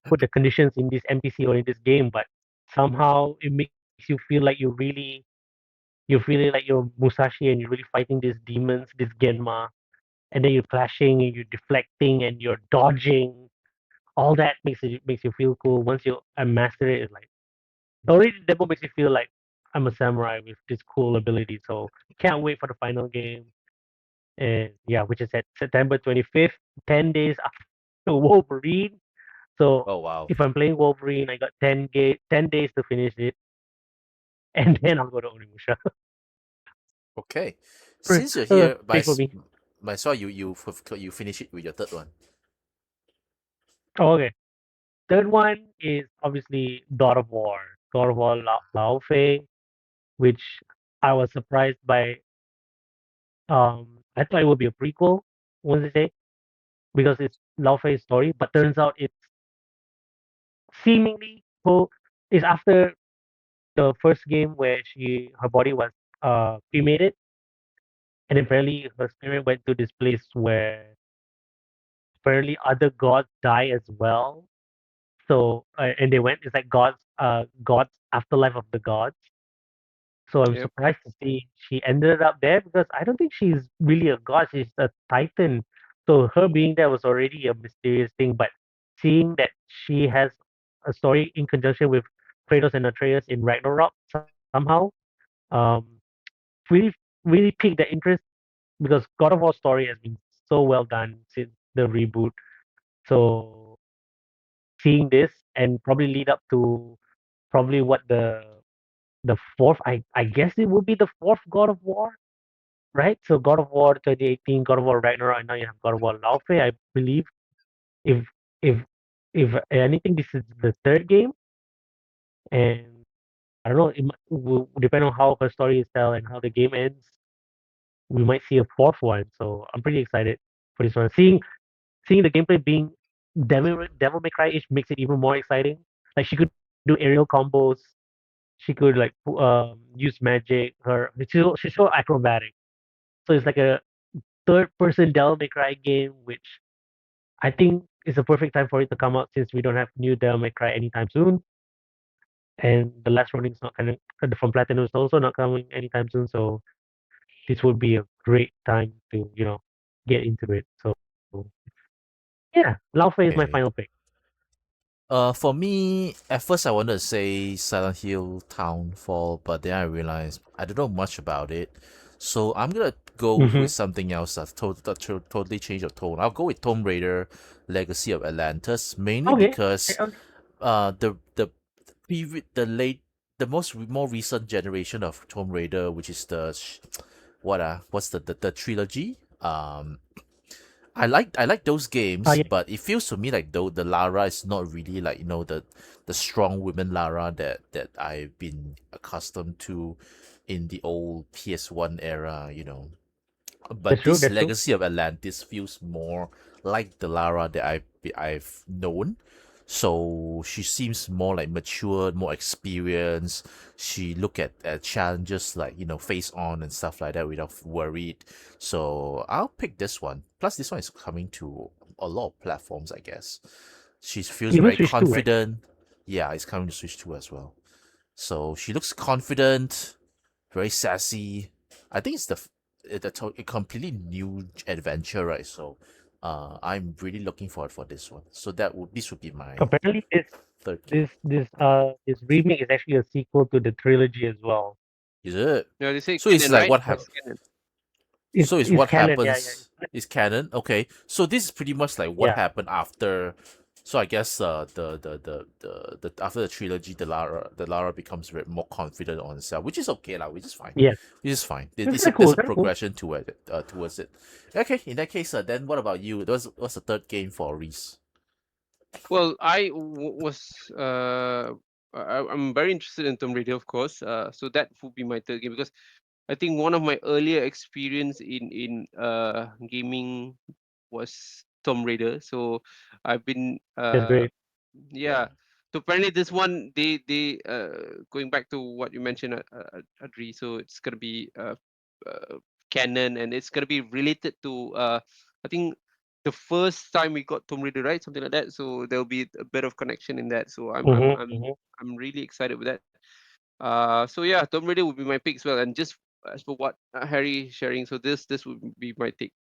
put the conditions in this NPC or in this game, but somehow it makes you feel like you're feeling like you're Musashi and you're really fighting these demons, this Genma, and then you're flashing and you're deflecting and you're dodging. All that makes you feel cool. Once you master it, it's like already the demo makes you feel like I'm a samurai with this cool ability. So can't wait for the final game. And yeah, which is at September 25th, 10 days after Wolverine. So Oh wow. if I'm playing Wolverine, I got 10 days to finish it, and then I'll go to Onimusha. Okay. Since you're here, Same for me. my saw you finish it with your third one. Oh, okay. Third one is obviously God of War. God of War Lao Fei, which I was surprised by. I thought it would be a prequel, once they say, because it's Lao Fei's story, but turns out it's seemingly so. It's after the first game where her body was cremated, and apparently her spirit went to this place where apparently other gods die as well. So and they went. It's like gods afterlife of the gods. So I'm Yep. surprised to see she ended up there because I don't think she's really a god. She's a titan. So her being there was already a mysterious thing. But seeing that she has a story in conjunction with Kratos and Atreus in Ragnarok somehow, um, really really piqued the interest because God of War story has been so well done since the reboot. So seeing this and probably lead up to probably what the fourth I guess it would be the fourth God of War, right? So God of War 2018, God of War Ragnarok, and now you have God of War Laufe. I believe if if if anything, this is the third game, and I don't know. It will depend on how her story is told and how the game ends. We might see a fourth one. So I'm pretty excited for this one. Seeing the gameplay being Devil May Cry ish makes it even more exciting. Like she could do aerial combos. She could like use magic. She's so acrobatic. So it's like a third person Devil May Cry game, which I think is a perfect time for it to come out since we don't have new Devil May Cry anytime soon. And the last running is not coming from Platinum is also not coming anytime soon. So this would be a great time to get into it. So yeah, Lao Fei is my final Okay. pick. For me, at first I wanted to say Silent Hill Townfall, but then I realized I don't know much about it. So I'm gonna go Mm-hmm. with something else that totally change of tone. I'll go with Tomb Raider Legacy of Atlantis, mainly Okay. because Okay. the late the more recent generation of Tomb Raider, which is what's the trilogy? I like those games, Yeah, but it feels to me like though the Lara is not really like the strong women Lara that I've been accustomed to in the old PS1 era. But that's true. this That's true. Legacy of Atlantis feels more like the Lara that I've known. So she seems more like matured, more experienced. She look at challenges like, face on and stuff like that without worried. So I'll pick this one. Plus, this one is coming to a lot of platforms, I guess. She feels Even very Switch 2, right? confident. Yeah, it's coming to Switch 2 as well. So she looks confident, very sassy. I think it's a completely new adventure, right? So, I'm really looking forward for this one. So this would be my Apparently, third game. this remake is actually a sequel to the trilogy as well. Is it? Yeah, they say So it's canon, like right? what happened. It's canon. It's So it's it's what canon, yeah, yeah, happens. Is canon? Okay. So this is pretty much like what yeah, happened after. So I guess the after the trilogy, the Lara becomes very more confident on herself, which is okay lah, which is fine, yeah. which is fine. It's This kind of cool. there's It's a kind of cool. progression towards it. Okay, in that case, then what about you? What's the third game for Reese? Well, was I'm very interested in Tomb Raider, of course. So that would be my third game because I think one of my earlier experience in gaming was Tomb Raider. So I've been That's great. yeah. So apparently this one they going back to what you mentioned, Adri. So it's gonna be canon and it's gonna be related to I think the first time we got Tomb Raider, right? Something like that. So there'll be a bit of connection in that. So Hmm. I'm really excited with that. So yeah, Tomb Raider would be my pick as well. And just as for what Harry sharing, so this would be my take.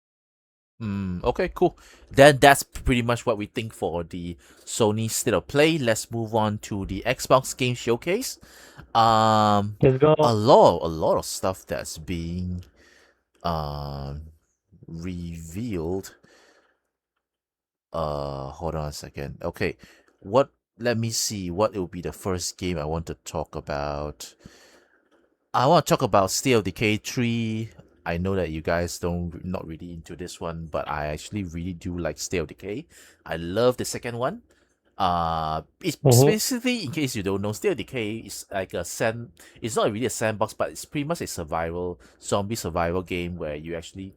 Okay, cool. Then that's pretty much what we think for the Sony State of Play. Let's move on to the Xbox Game Showcase. Um, Let's go. a lot of stuff that's being um revealed. Hold on a second. Okay, what? Let me see. What will be the first game I want to talk about? I want to talk about State of Decay 3. I know that you guys don't not really into this one, but I actually really do like State of Decay. I love the second one. It's Hmm. basically, in case you don't know, State of Decay is like a sand. It's not really a sandbox, but it's pretty much a zombie survival game where you actually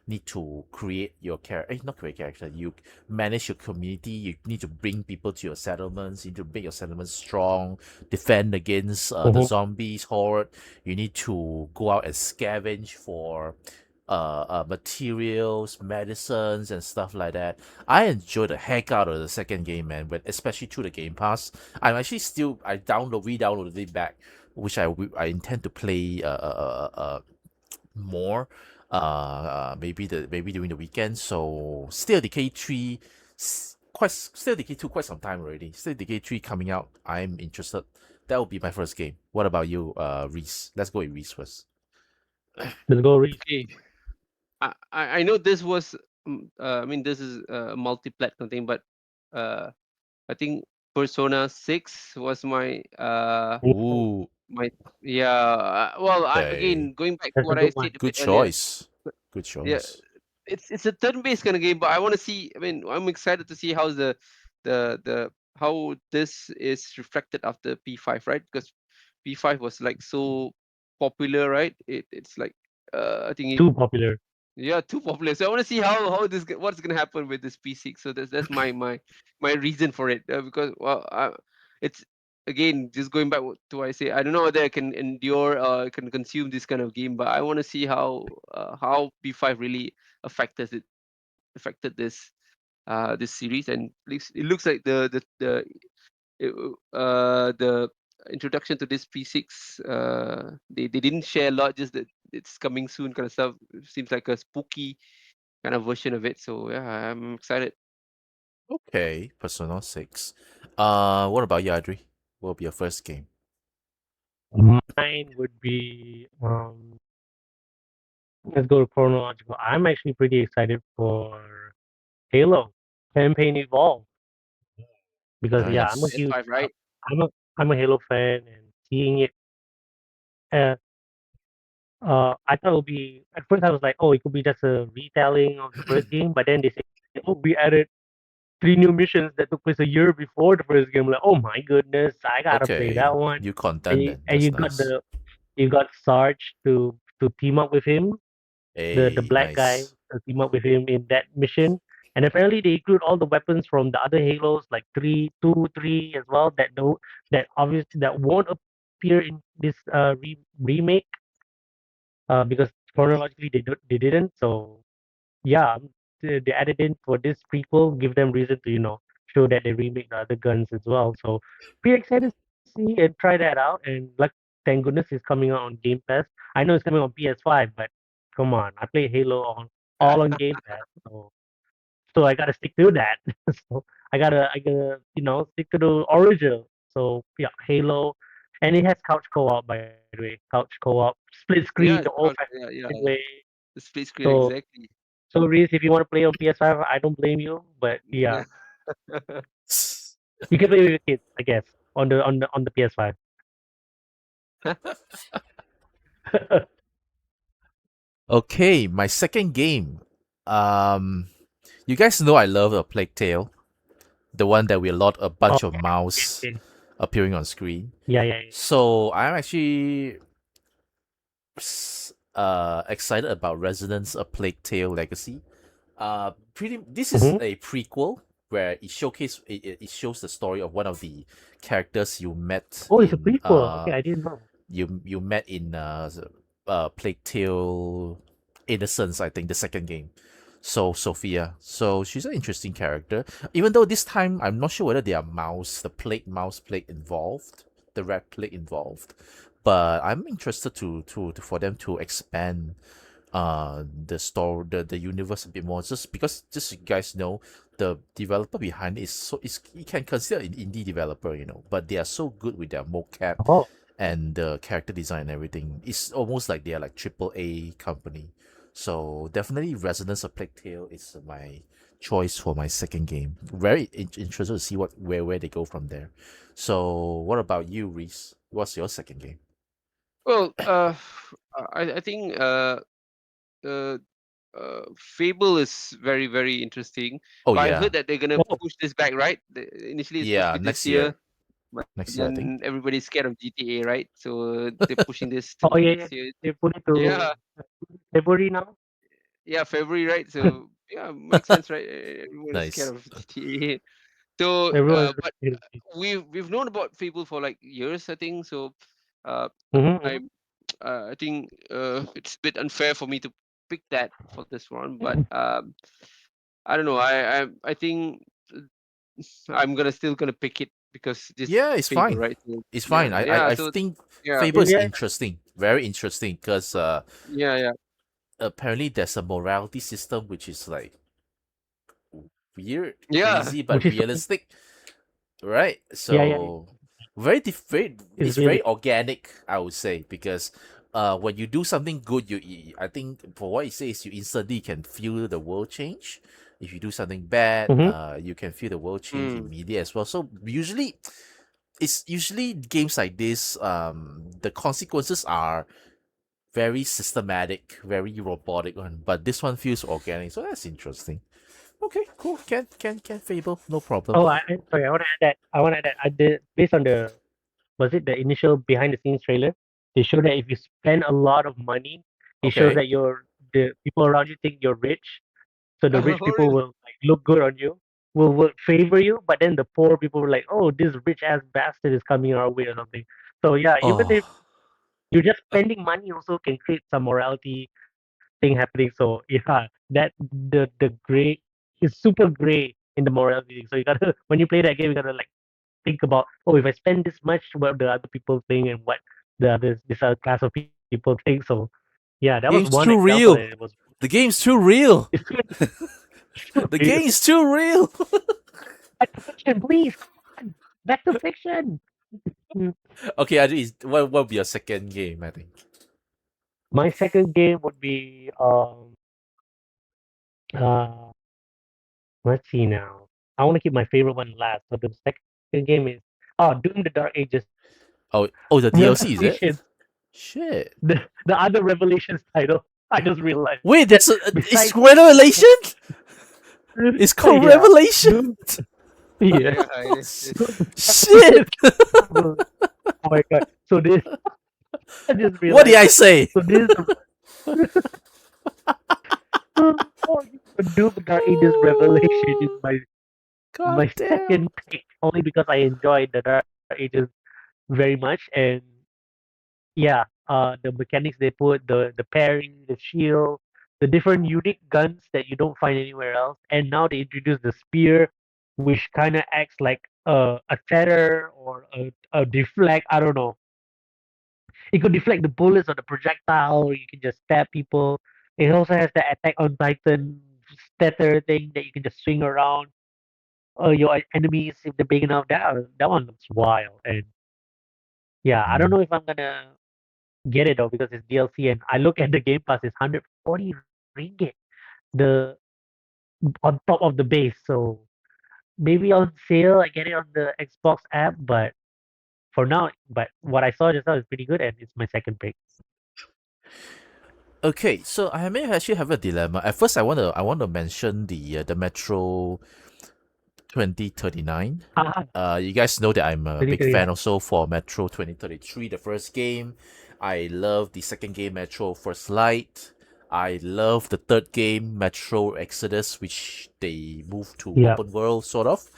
need to create your character. Not create character. You manage your community. You need to bring people to your settlements. You need to make your settlements strong. Defend against the Hmm. zombies horde. You need to go out and scavenge for materials, medicines, and stuff like that. I enjoyed the heck out of the second game, man. But especially through the Game Pass, I re-downloaded it back, which I intend to play more. Maybe during the weekend. So Still Decay 3, Still Decay 2 quite some time already. Still Decay 3 coming out. I'm interested. That will be my first game. What about you, Reese? Let's go with Reese first. Let's go, Reese. Okay. I know this was I mean this is a multi-plat thing, but uh I think Persona 6 was Mhm. Ooh, my yeah. Well, I okay. again going back to That's a what I good one. said a Good bit earlier. choice. Good Yeah, choice. it's a turn-based kind of game, but I want to see. I mean, I'm excited to see how's the how this is reflected after P5, right? Because P5 was like so popular, right? It's like I think Too popular. yeah, too popular. So I want to see how what's gonna happen with this P6. So that's my reason for it because well, it's again just going back to what I say. I don't know whether I can endure can consume this kind of game, but I want to see how P5 really affected this series, and it looks like the introduction to this P6 they didn't share a lot, just that it's coming soon kind of stuff. It seems like a spooky kind of version of it. So yeah, I'm excited. Okay, Persona 6. What about you, Adri? What will be your first game? Mine would be let's go chronological. I'm actually pretty excited for Halo campaign evolve because yeah, I'm a Nice. huge PS5, right? I'm a I'm a Halo fan and seeing it. Uh, I thought it would be at first I was like, oh, it could be just a retelling of the first game, but then they say, oh, we added three new missions that took place a year before the first game. Like, oh my goodness, I gotta play Okay, that one. new And content you, then. and That's you got nice. Sarge to team up with him, the Hey, black guy nice. to team up with him in that mission. And apparently they include all the weapons from the other Halos, like 3, 2, 3 as well, that obviously that won't appear in this remake, because chronologically they didn't. So yeah, they added in for this prequel, give them reason to show that they remake the other guns as well. So pretty excited to see and try that out. And like, thank goodness it's coming out on Game Pass. I know it's coming on PS5, but come on, I play Halo on all on Game Pass. So I gotta stick to that. So I gotta stick to the original. So yeah, Halo, and it has couch co-op, by the way, couch co-op, split screen, the Yeah, old-fashioned yeah, yeah. way. The split screen, So exactly. so Reese, if you want to play on PS5, I don't blame you. But yeah, Yeah. you can play with your kids, I guess, on the PS5. Okay, my second game. Um, you guys know I love a Plague Tale, the one that we lot a Oh, bunch of yeah, mouse appearing on screen. yeah, yeah. So I'm actually excited about Resonance: A Plague Tale Legacy. Pretty. This is Mm-hmm. a prequel where it shows the story of one of the characters you met Oh, it's a in prequel. Okay, I didn't know. you met in Plague Tale Innocence, I think, the second game. So Sophia. So she's an interesting character. Even though this time I'm not sure whether there are mouse plague involved, the red plague involved. But I'm interested to for them to expand the story, the universe a bit more, just because, just so you guys know, the developer behind it is you can consider an indie developer, but they are so good with their mocap Oh, and the character design and everything. It's almost like they are like triple A company. So definitely Resonance of Plague Tale is my choice for my second game. Very interested to see where they go from there. So what about you, Reese? What's your second game? Well, I think uh, Fable is very, very interesting. Oh But I yeah, heard that they're gonna oh, push this back, right? Initially, it's supposed to yeah, be this next year, year, but next year I think. then everybody's scared of GTA, right? So they're pushing this oh to yeah, yeah. next year. They put it to Yeah, February now. yeah, February, right? So yeah, makes sense, right? Everyone is scared Nice. of GTA. So, Everyone is but really. we've known about Fable for like years, I think. So, uh, I Mm-hmm, I think it's a bit unfair for me to pick that for this one, but I don't know. I think I'm gonna still gonna pick it because this Yeah, it's Fable, fine. right? So, It's fine. yeah, yeah. I So think yeah, Fable is yeah, interesting, very interesting, because yeah, yeah, apparently there's a morality system which is like weird, yeah. crazy, but which is realistic, right? yeah, yeah. So very different. It's It's really very organic, I would say, because when you do something good, I think for what it says, you instantly can feel the world change. If you do something bad, mm-hmm. you can feel the world change Mm. immediately as well. So usually, it's usually games like this. The consequences are very systematic, very robotic one, but this one feels organic. So that's interesting. Okay, cool. Can Fable, no problem. Oh, sorry. I want to add that. I want to add that. I did based on the was it the initial behind the scenes trailer? They show that if you spend a lot of money, it shows Okay. that the people around you think you're rich. So the rich Oh, people really? will like look good on you, will favor you, but then the poor people were like, oh, this rich ass bastard is coming our way or something. So yeah, even if Oh, you're just spending money, also can create some morality thing happening. So yeah, that the gray is super gray in the morality thing. So you gotta when you play that game, you gotta like think about, oh, if I spend this much, what the other people think and what this other class of people think. So yeah, that was one game's too example, and it real. was The game's too real. it's too, it's too The real. game's too real. Back to fiction, please. Come on. Back to fiction. Mm. Okay, I what would be your second game? I think. My second game would be uh let's see now. I want to keep my favorite one last. So the second game is Doom the Dark Ages Oh, the DLC is it? Revelations. Shit. The other Revelations title. I just realized. Wait, it's Besides, Revelation. It's called yeah, Revelation. Doom. Yeah. Yeah, it is. Shit. Oh my god. So this I just What did realized. I say? So this is the oh, Doom Dark Ages Revelation is God my damn. second pick, only because I enjoyed the Dark Ages very much, and yeah, the mechanics they put, the parry, the shield, the different unique guns that you don't find anywhere else, and now they introduce the spear, which kind of acts like a tether or a deflect. I don't know. It could deflect the bullets or the projectile, or you can just stab people. It also has the Attack on Titan tether thing that you can just swing around your enemies if they're big enough. That one looks wild, and yeah, I don't Mm. know if I'm gonna get it though because it's DLC, and I look at the Game Pass, it's 140 ringgit, the on top of the base. So maybe on sale I get it on the Xbox app, but for now, but what I saw just now is pretty good, and it's my second pick. Okay, so I may actually have a dilemma. At first, I want to mention the Metro 2039. Ah, You guys know that I'm a big 2039. fan also for Metro 2033, the first game. I love the second game, Metro First Light. I love the third game, Metro Exodus, which they moved to Yeah, open world sort of.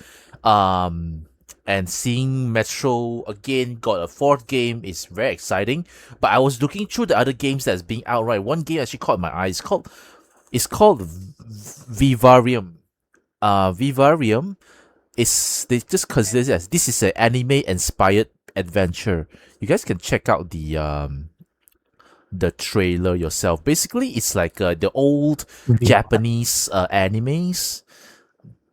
Um, and seeing Metro again got a fourth game is very exciting. But I was looking through the other games that's being out right. One game actually caught my eye. It's called Vivarium. Vivarium is they just consider it as this is an anime inspired adventure. You guys can check out the trailer yourself. Basically, it's like the old VR. Japanese animes.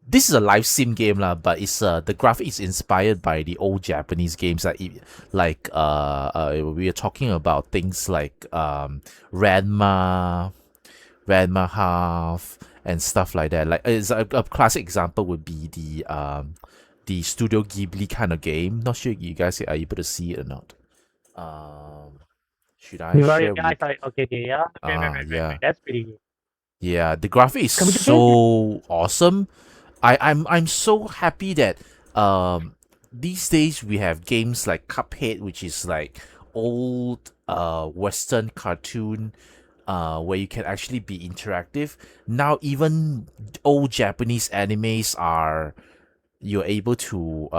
This is a live sim game lah, but it's the graphic is inspired by the old Japanese games we are talking about things like Ranma, Ranma Half, and stuff like that. Like it's a classic example would be the Studio Ghibli kind of game. Not sure you guys are able to see it or not. Um, should I Vivarium, share yeah, I with? saw it. Okay, okay, yeah, right. Yeah, That's pretty good. yeah. The graphic is Coming to Game so awesome. I'm so happy that these days we have games like Cuphead, which is like old Western cartoon where you can actually be interactive. Now even old Japanese animes are you're able to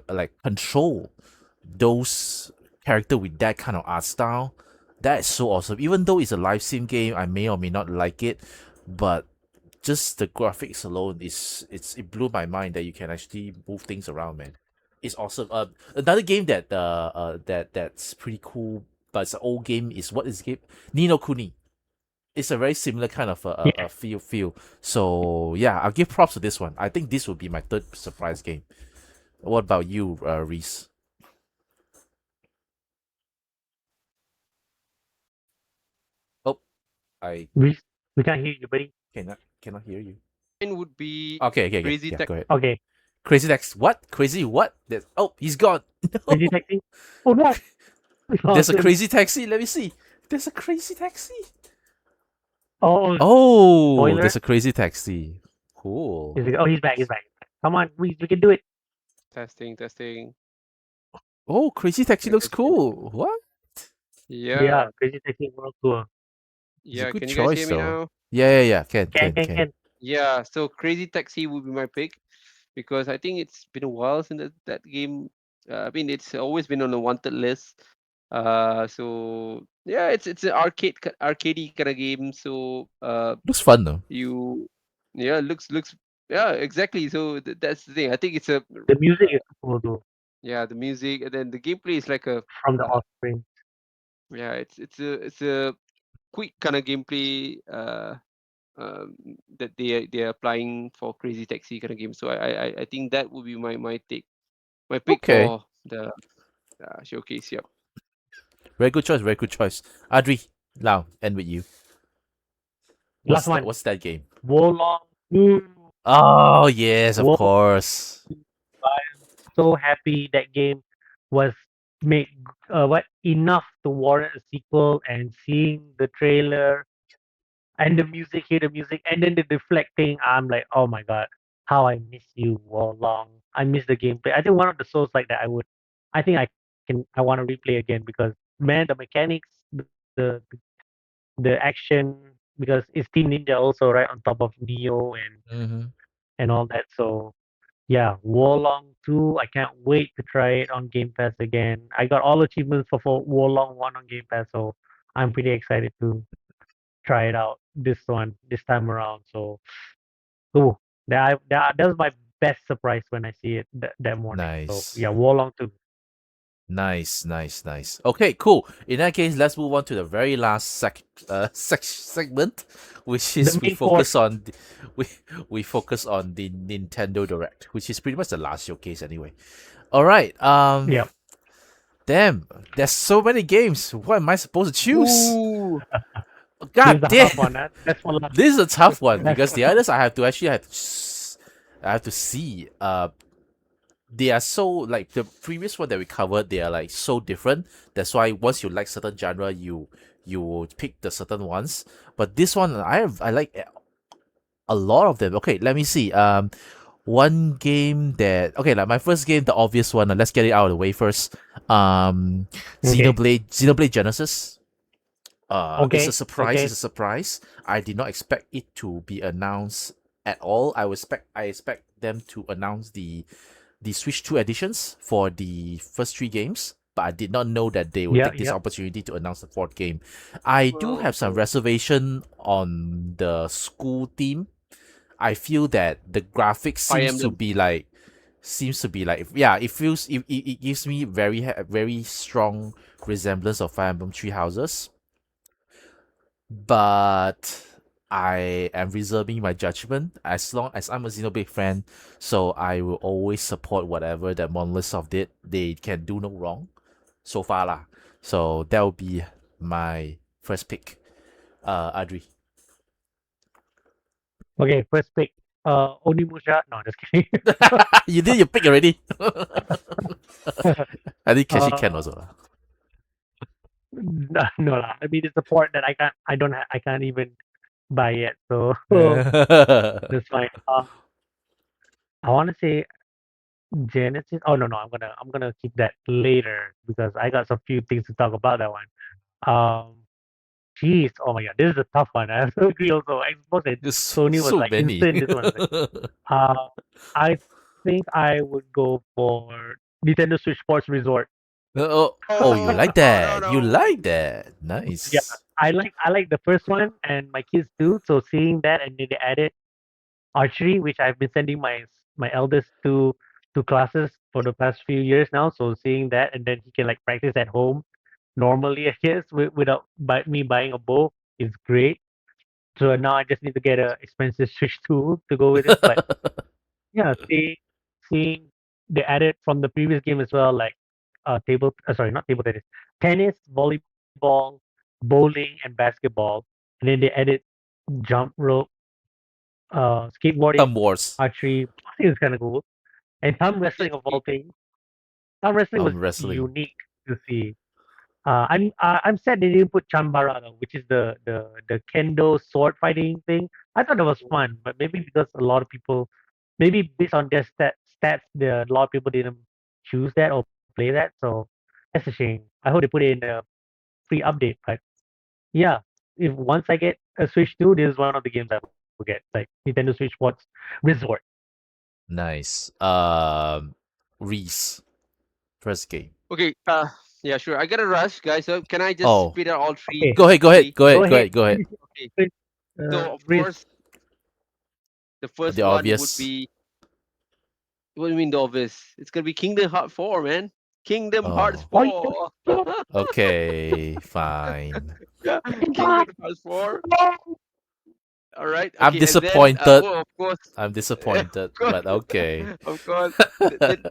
like control those character with that kind of art style. That is so awesome. Even though it's a live sim game, I may or may not like it, but just the graphics alone it blew my mind that you can actually move things around, man. It's awesome. Another game that's pretty cool, but it's an old game is what is the game? Nino Kuni. It's a very similar kind of a Yeah, feel. So yeah, I'll give props to this one. I think this will be my third surprise game. What about you, Reese? Oh, I we can't hear you, buddy. cannot hear you. Mine would be Okay, Crazy yeah, Tech. go ahead. Okay, Crazy Taxi. What? Crazy what? Oh, he's gone. Crazy No, Taxi. Oh no, we there's lost a him. crazy taxi. Let me see. There's a crazy taxi. Oh, Oh, spoiler. there's a crazy taxi. Cool. Oh, he's back. He's back. Come on, we can do it. Testing. Oh, crazy taxi Yeah, looks cool. What? Yeah, yeah, Crazy Taxi World Tour. It's a yeah. good Can you guys hear choice me though. now? Yeah. Can, can, Can. can. Yeah. So Crazy Taxi would be my pick because I think it's been a while since that game. I mean, it's always been on the wanted list. So yeah, it's an arcadey kind of game. So Looks fun though. you yeah looks yeah exactly. So that's the thing. I think it's a The music is cool too, yeah, the music, and then the gameplay is like a from the uh, Offspring. yeah, it's a quick kind of gameplay um, that they're applying for Crazy Taxi kind of game. So I think that would be my pick Okay. for the showcase. Yep. Very good choice. Very good choice. Adri, Lau, end with you. Last What's that? one, What's that game? Wolong. Ooh, Oh yes, of Wolong. course. I'm so happy that game was made what enough to warrant a sequel, and seeing the trailer and the music, hear the music, and then the deflecting. I'm like, oh my god, how I miss you, Wolong. I miss the gameplay. I think one of the souls like that I think I want to replay again because man, the mechanics, the the action, the because it's Team Ninja also, right, on top of Neo Mm-hmm. and all that. So yeah, Warlong 2, I can't wait to try it on Game Pass again. I got all achievements for Warlong 1 on Game Pass, so I'm pretty excited to try it out this time around. So, ooh, that was my best surprise when I see it that morning. So, Nice. yeah, Warlong 2, Nice, nice, nice. Okay, cool. In that case, let's move on to the very last segment, which the is we main course. focus on we we focus on the Nintendo Direct, which is pretty much the last showcase anyway. All right. Yeah. Damn, there's so many games. What am I supposed to choose? Ooh. This is God a damn, hard one. That's for last. this is a tough one That's because for the others I have to actually I have to see. They are so like the previous one that we covered. They are like so different. That's why once you like certain genre, you will pick the certain ones. But this one, I like a lot of them. Okay, let me see. One game that okay, like my first game, the obvious one. Let's get it out of the way first. Um, okay. Xenoblade Genesis. It's a Okay. surprise. It's Okay. a surprise. I did not expect it to be announced at all. I expect them to announce the Switch 2 editions for the first three games, but I did not know that they would Yeah. take this Yeah. opportunity to announce the fourth game. I do Well, have some reservation on the school theme. I feel that the graphics Fire Emblem. seems to be like yeah, it gives me very strong resemblance of Fire Emblem Three Houses, but I am reserving my judgment as long as I'm a Xenoblade fan, so I will always support whatever that Monolith Soft did. They can do no wrong so far lah. So that will be my first pick. Adri. Okay. First pick. Onimusha. No, just kidding. You did your pick already. I think Kashi can uh, also lah. no, no lah. I mean, it's a port that I can't even buy yet. So that's fine. I want to say Genesis. Oh no, no. I'm gonna keep that later because I got some few things to talk about that one. Um, Jeez, oh my god, this is a tough one. I have to agree also. Xbox and There's so, Sony was so like many. instant. This one, like, uh, I think I would go for Nintendo Switch Sports Resort. Oh, you like No, that? You no. like that? Yeah, Nice. I like the first one, and my kids do. So seeing that, and then they added archery, which I've been sending my eldest to classes for the past few years now. So seeing that, and then he can like practice at home normally, I guess, without me buying a bow is great. So now I just need to get a expensive Switch 2 to go with it. But yeah, seeing they added from the previous game as well, like sorry, not table tennis, tennis, volleyball, bowling, and basketball, and then they added jump rope, Thumb skateboarding, Wars. archery. I think it's kind of cool. And thumb Jet wrestling of all ski. things. Thumb wrestling was Wrestling. unique to see. I'm sad they didn't put Chambara though, which is the kendo sword fighting thing. I thought it was fun, but maybe because a lot of people, maybe based on their stats, a lot of people didn't choose that or play that. So that's a shame. I hope they put it in the free update. But yeah, if once I get a Switch 2, this is one of the games I will get, like Nintendo Switch Sports Resort. Nice. Reese. First game. Okay. Yeah, sure. I gotta rush, guys. So can I just Oh, spit out all three Okay, go ahead. Go ahead. quickly? Go go ahead. Go ahead. ahead. Go ahead. Okay. Finish, So of Riz. course, the first The one would obvious. be. What do you mean the obvious? It's gonna be Kingdom Hearts 4, man. Kingdom Hearts Oh. Oh, 4. Okay. Fine. Kingdom Hearts 4. All right. I'm Okay. And then, disappointed. well, of course, I'm of disappointed, course, but okay. of course. Then,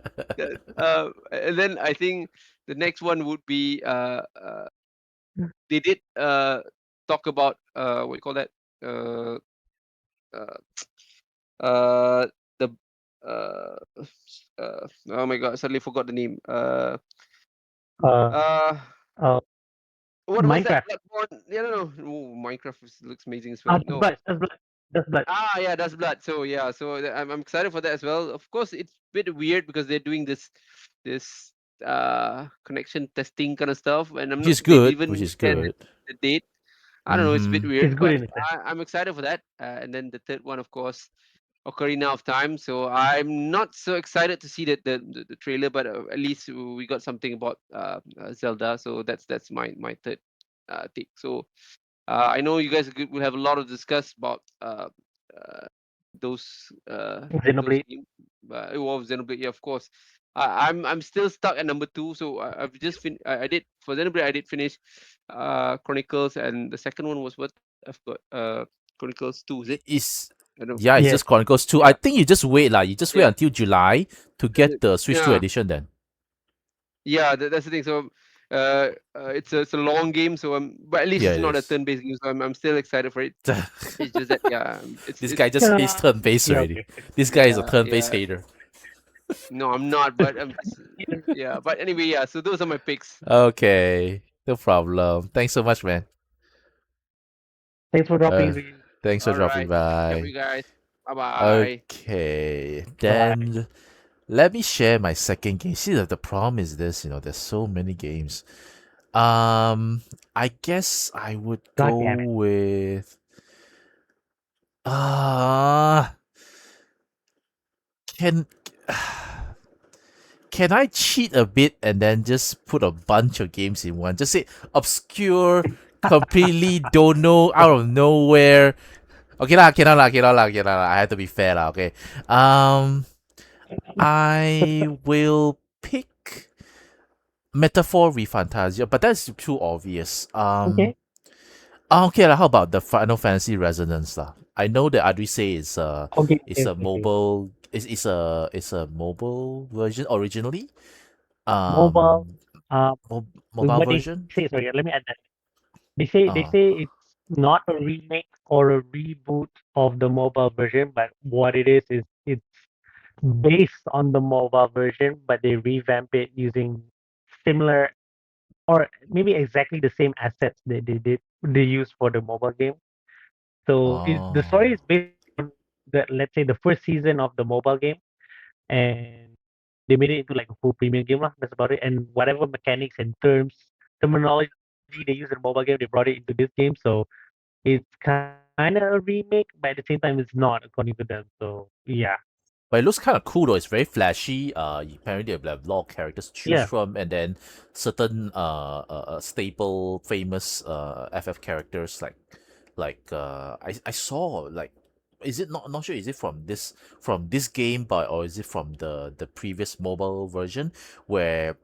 and then I think the next one would be they did talk about what you call that uh uh uh the uh oh my god, I suddenly forgot the name. uh, Uh uh, what was that Minecraft. Bloodborne? Yeah, no, no. Oh, Minecraft looks amazing as well. That's No. blood. That's blood. That's blood. Yeah, that's blood. So yeah, so I'm excited for that as well. Of course, it's a bit weird because they're doing this connection testing kind of stuff, and I'm Which not. is They good. Which even is said good. the date. I don't know, it's a bit Mm-hmm. weird, It's good but in a sense. I'm excited for that. And then the third one, of course, Ocarina of Time. So I'm not so excited to see the trailer, but at least we got something about Zelda. So that's my third take. So I know you guys will have a lot of discuss about uh, those those Xenoblade. games. Well, Xenoblade, yeah, of course. I'm still stuck at number two, so I've just I did for Xenoblade. I did finish Chronicles, and the second one was what I've got. Chronicles 2, is it? It's I don't know. yeah, it's Yes. just Chronicles 2. I Yeah, think you just wait lah. You just wait yeah, until July to that's get it. the Switch 2 Yeah, edition then. yeah, that's the thing. So it's a long game, so but at least Yeah, it's it not a is. turn-based game, so I'm still excited for it. It's just that yeah, This it's guy just hates Uh, turn-based yeah. already. Okay. This guy is a yeah, turn-based yeah. hater. No, I'm not, but I'm just yeah. But anyway, yeah. So those are my picks. Okay, no problem. Thanks so much, man. Thanks for dropping Uh, the. thanks for All dropping right. Take care, by. you guys. Bye bye. Okay, Bye. then let me share my second game. See, the problem is this, there's so many games. I guess I would God go damn it. with uh can can I cheat a bit and then just put a bunch of games in one? Just say obscure, completely don't know, out of nowhere. Okay lah, cannot lah, cannot lah, cannot lah. I have to be fair lah. Okay. I will pick Metaphor Refantasia, but that's too obvious. Okay. Okay lah. How about the Final Fantasy Resonance lah? I know that Adri say Okay. it's Okay. a Okay. mobile it's a mobile version originally. Mobile. Um, Uh, mobile what they version. say. Sorry. Let me add that. They say it's not a remake or a reboot of the mobile version, but what it is it's based on the mobile version, but they revamp it using similar or maybe exactly the same assets that they use for the mobile game. So the story Oh, is based on the let's say the first season of the mobile game, and they made it into like a full premium game lah. That's about it. And whatever mechanics and terminology they use in the mobile game, they brought it into this game. So it's kind of a remake, but at the same time, it's not according to them. So yeah, but it looks kind of cool though. It's very flashy. Apparently they have a lot of characters to choose yeah, from, and then certain staple famous FF characters I saw like, is it not sure, is it from this game, but or is it from the previous mobile version where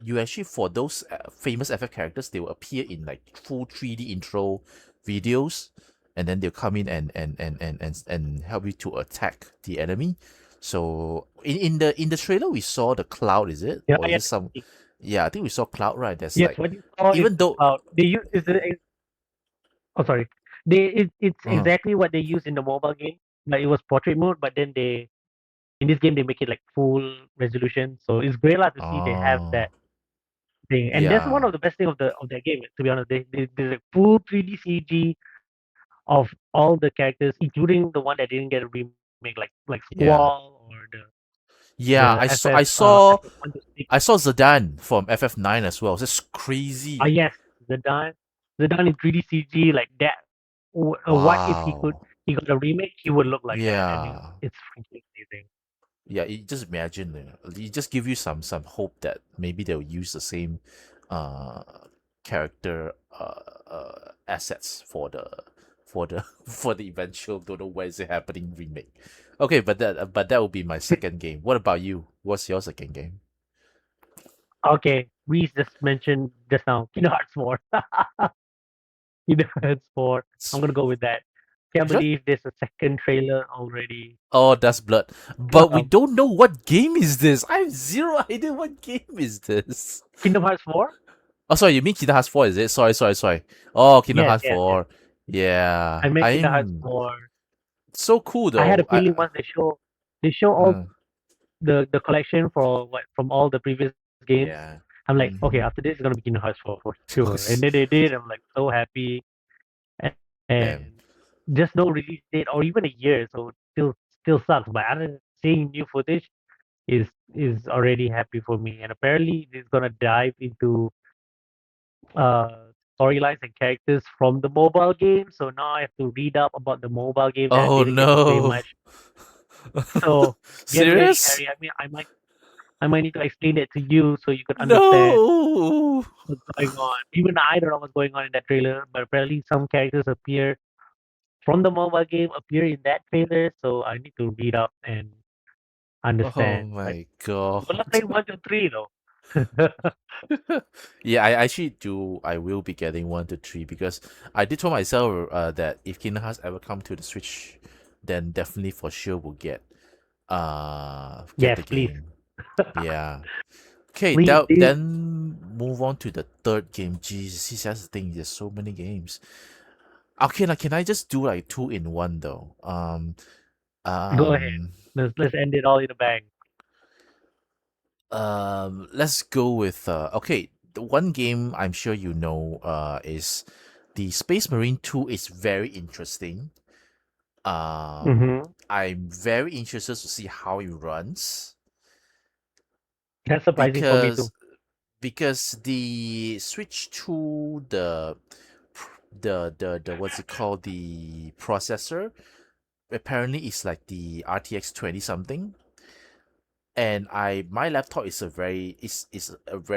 you actually, for those famous FF characters, they will appear in like full 3D intro videos, and then they'll come in and help you to attack the enemy. So in the trailer we saw the Cloud, is it? yeah, Or is yeah. it some, yeah, I think we saw Cloud, right? That's Yes, like, what you saw is even the though cloud. They use is the oh sorry, it's uh, exactly what they use in the mobile game. Like it was portrait mode, but then they in this game they make it like full resolution. So it's great lah to see they have oh that thing. And that's one yeah, of the best thing of that game. To be honest, there's a full 3D CG of all the characters, including the one that didn't get a remake, like yeah, Squall or yeah, the FF 1 to 6. I saw Zidane from FF9 as well. That's Ah crazy. yes, the done in 3D CG like that. What if Wow. he got a remake? He would look like that, and Yeah. it's freaking amazing. Yeah, you just imagine, it just give you some hope that maybe they'll use the same uh character assets for the for the eventual don't know where is it happening remake. Okay, but that will be my second game. What about you? What's your second game? Okay, we just mentioned just now Kingdom Hearts 4. Kingdom Hearts 4. I'm gonna go with that. Can't Which one? believe there's a second trailer already. Oh, that's Blood. But we Um, don't know what game is this. I have zero idea what game is this. Kingdom Hearts 4? Oh, sorry, you mean Kingdom Hearts 4, is it? Sorry, sorry, sorry. Oh, Kingdom Yes, Hearts yes, yes. 4. I Yeah, meant Kingdom Hearts I'm 4. so cool I had a though. feeling once they show all Uh, the collection for what from all the previous games. yeah. I'm like, okay, after Mm-hmm. this is gonna be Kingdom Hearts 4 for sure. And then they did. I'm like so happy, and Damn. just no release date or even a year, so still sucks. But other seeing new footage is already happy for me. And apparently, it's gonna dive into storylines and characters from the mobile game. So now I have to read up about the mobile game that I Oh didn't get to play no. much. So get ready, Serious? Harry. I mean, I might need to explain it to you so you could understand No. what's going on. Even I don't know what's going on in that trailer, but apparently some characters appear from the mobile game appear in that trailer. So I need to read up and Oh understand. But my I'm gonna god. play 1 to 3 though. Yeah, I actually do. I will be getting 1 to 3 because I did tell myself that if Kingdom Hearts ever come to the Switch, then definitely for sure will get the Yes, please, game. Yeah. Okay, please, please. then move on to the third game. Jesus, that's the thing. There's so many games. Okay, now can I just do like two in one though? Go ahead. Um, Let's end it all in a bang. let's go with okay. The one game I'm sure you know is the Space Marine 2 is very interesting. Mm-hmm. I'm very interested to see how it runs That's surprising for me too. because the Switch 2 the what's it called, the processor apparently is like the RTX 20 something, and my laptop is a very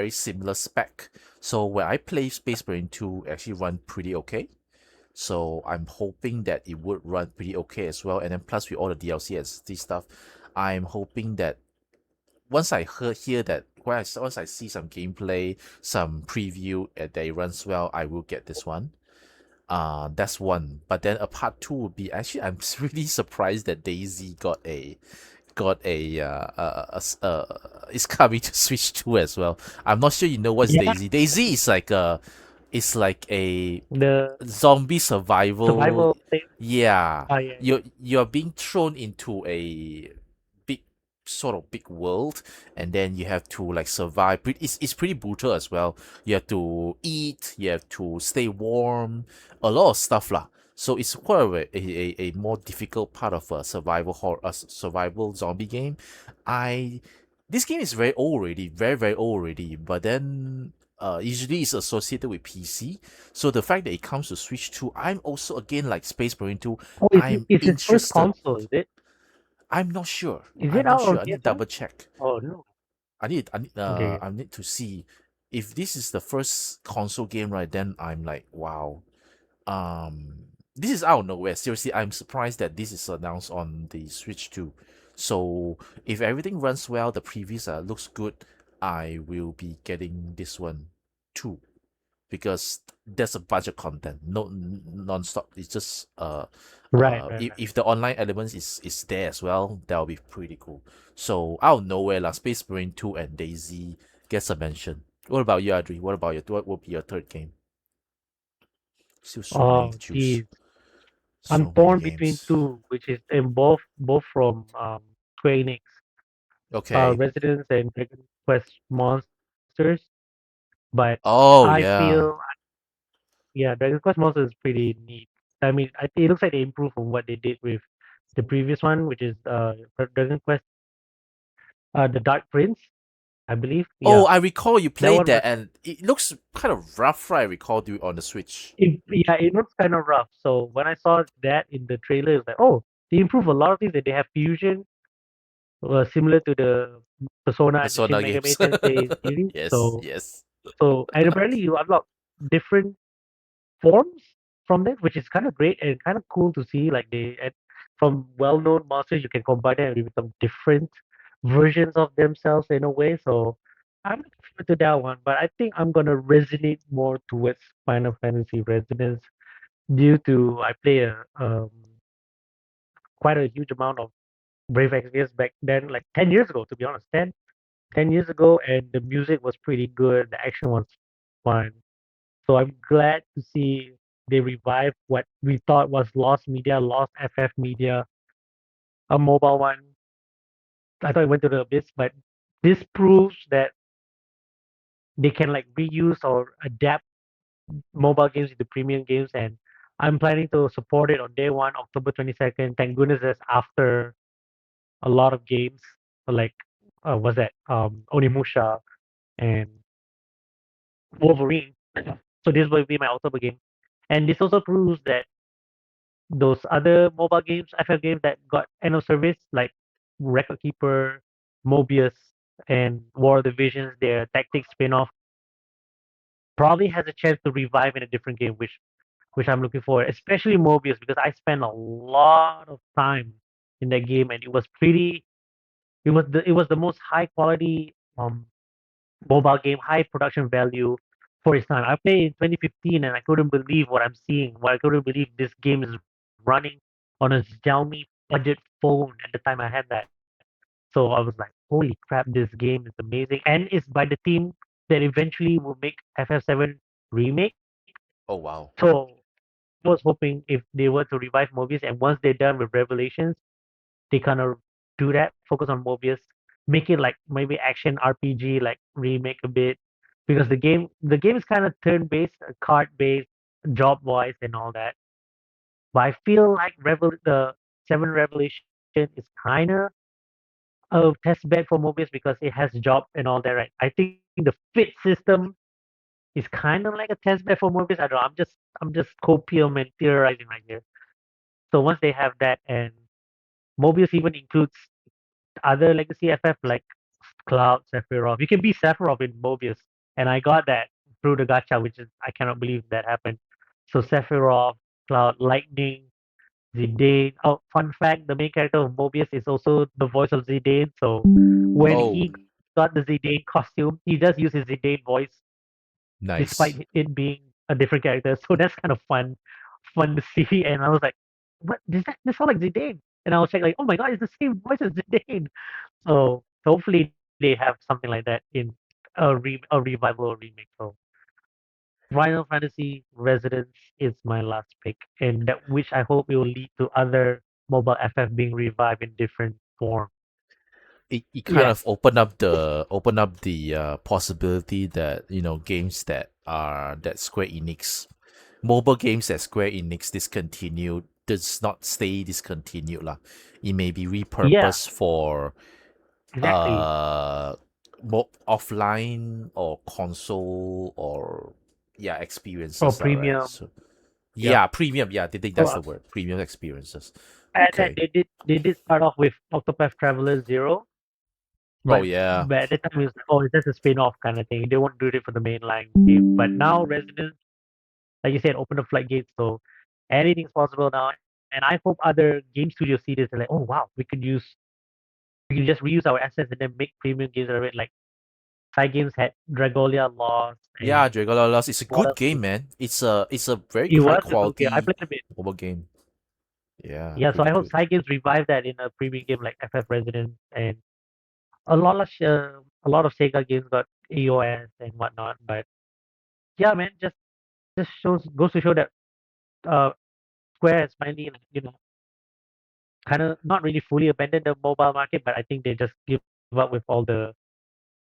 similar spec. So when I play Space Marine 2, it actually run pretty okay. So I'm hoping that it would run pretty okay as well. And then plus with all the DLC and this stuff, I'm hoping that once I hear that once I see some gameplay, some preview that it runs well, I will get this one. That's one. But then a part two would be, actually I'm really surprised that Daisy got is coming to Switch 2 as well. I'm not sure you know what's Yeah, Daisy. Daisy is like a the zombie survival. survival thing. Yeah, Oh yeah, you're being thrown into a big big world, and then you have to like survive. It's pretty brutal as well. You have to eat, you have to stay warm, a lot of stuff lah. So it's quite a more difficult part of a survival zombie game. I This game is very old already, very old already. But then usually it's associated with PC. So the fact that it comes to Switch 2, I'm also again like Space Marine 2. Oh, I'm it's his first interested. console, is it? I'm not sure. Is it I'm not out sure. on I need to PS5? double check. Oh no. Okay. I need to see if this is the first console game, right? Then I'm like, wow. This is out of nowhere. Seriously, I'm surprised that this is announced on the Switch too. So if everything runs well, the previews looks good, I will be getting this one too, because there's a bunch of content, no non-stop. It's just Right, right, right. if the online elements is there as well, that'll be pretty cool. So out of nowhere, Space Marine 2 and Daisy gets a mention. What about you, Adri? What will be your third game? Still so many to Oh, choose. geez. I'm So many torn between games. two, which is in both from Square Enix, Okay. Residence and Dragon Quest Monsters. But I Oh feel, yeah. yeah, Dragon Quest Monsters is pretty neat. I mean, it looks like they improved on what they did with the previous one, which is Dragon Quest, the Dark Prince, I believe. Oh, Yeah, I recall you that played one was. that, and it looks kind of rough, right? I recall you on the Switch. Yeah, it looks kind of rough. So when I saw that in the trailer, it's like, oh, they improve a lot of things. That they have fusion, similar to the Persona and the Shin Persona Megami games. Tensei series. Yes, So, yes. and apparently you unlock different forms from that, which is kind of great and kind of cool to see. Like from well-known monsters, you can combine them with some different versions of themselves in a way. So I'm looking forward to that one. But I think I'm gonna resonate more towards Final Fantasy Resonance due to I play quite a huge amount of Brave Exvius back then, like 10 years ago, to be honest. Ten years ago, and the music was pretty good. The action was fun. So I'm glad to see they revive what we thought was lost media, lost FF media, a mobile one. I thought it went to the abyss, but this proves that they can like reuse or adapt mobile games into premium games, and I'm planning to support it on day one, October 22nd. Thank goodness that's after a lot of games like what's that? Onimusha and Wolverine. So this will be my October game. And this also proves that those other mobile games, FF games that got end of service, like Record Keeper, Mobius, and War of the Visions, their tactics spin-off, probably has a chance to revive in a different game, which I'm looking for, especially Mobius, because I spent a lot of time in that game, and it was pretty. It was the most high quality mobile game, high production value for its time. I played in 2015, and I couldn't believe what I'm seeing. Well, I couldn't believe this game is running on a Xiaomi budget phone at the time I had that. So I was like, holy crap, this game is amazing. And it's by the team that eventually will make FF7 remake. Oh wow. So I was hoping if they were to revive Mobius, and once they're done with Revelations, they kind of do that, focus on Mobius, make it like maybe action RPG, like remake a bit, because the game is kind of turn based, card based, job wise, and all that. But I feel like the Seven Revelation is kind of a test bed for Mobius because it has job and all that, right? I think the fit system is kind of like a test bed for Mobius. I don't know. I'm just copium and theorizing right here. So once they have that, and Mobius even includes other legacy FF like Cloud, Sephiroth. You can be Sephiroth in Mobius, and I got that through the gacha, which is I cannot believe that happened. So Sephiroth, Cloud, Lightning, Zidane. Oh, fun fact: the main character of Mobius is also the voice of Zidane. So when Oh, he got the Zidane costume, he just uses Zidane voice despite nice. it being a different character. So that's kind of fun to see. And I was like, "What? Does that this sound like Zidane?" And I was like, "Oh my god, it's the same voice as Zidane." So hopefully they have something like that in a revival or remake. So Final Fantasy Resonance is my last pick, and that which I hope it will lead to other mobile FF being revived in different form. It kind Yeah, of open up the possibility that games that Square Enix mobile games that Square Enix discontinued does not stay discontinued lah. It may be yeah, repurposed for exactly. uh offline or console or Or experiences lah, right? premium. So Yep. yeah, premium. Yeah, I think So that's the word. Premium experiences. and then Okay. they did start off with Octopath Traveler 0, Oh but yeah. but at the time it was like, oh, it's just a spin-off kind of thing. They won't do it for the mainline game. But now Resonance, like you said, open the floodgates, so anything's possible now. And I hope other game studios see this and like, oh wow, we can just reuse our assets and then make premium games out of it. Like Side Games had Dragolia Lost Yeah, and Dragon Ball Lost. It's a what good else? game, man. It's a very It high was a good game. I quality played a bit. mobile game. Yeah, Yeah, so pretty I hope good. Side Games revive that in a premium game like FF Residence, and a lot of Sega games got AOS and whatnot. But yeah, man, just shows goes to show that uh Square has finally like, kind of not really fully abandoned the mobile market, but I think they just give up with all the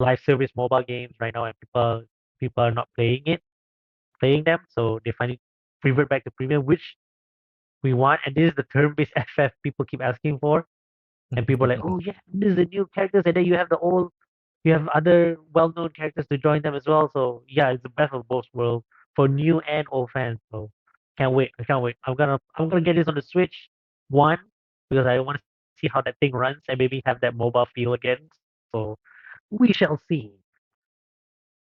live service mobile games right now, and people are not playing them, so they finally revert back to premium, which we want. And this is the turn-based FF people keep asking for, and people are like, oh yeah, this is the new characters, and then you have other well-known characters to join them as well. So yeah, it's the best of both worlds for new and old fans. So can't wait. I can't wait. I'm gonna get this on the Switch one because I want to see how that thing runs and maybe have that mobile feel again. So we shall see.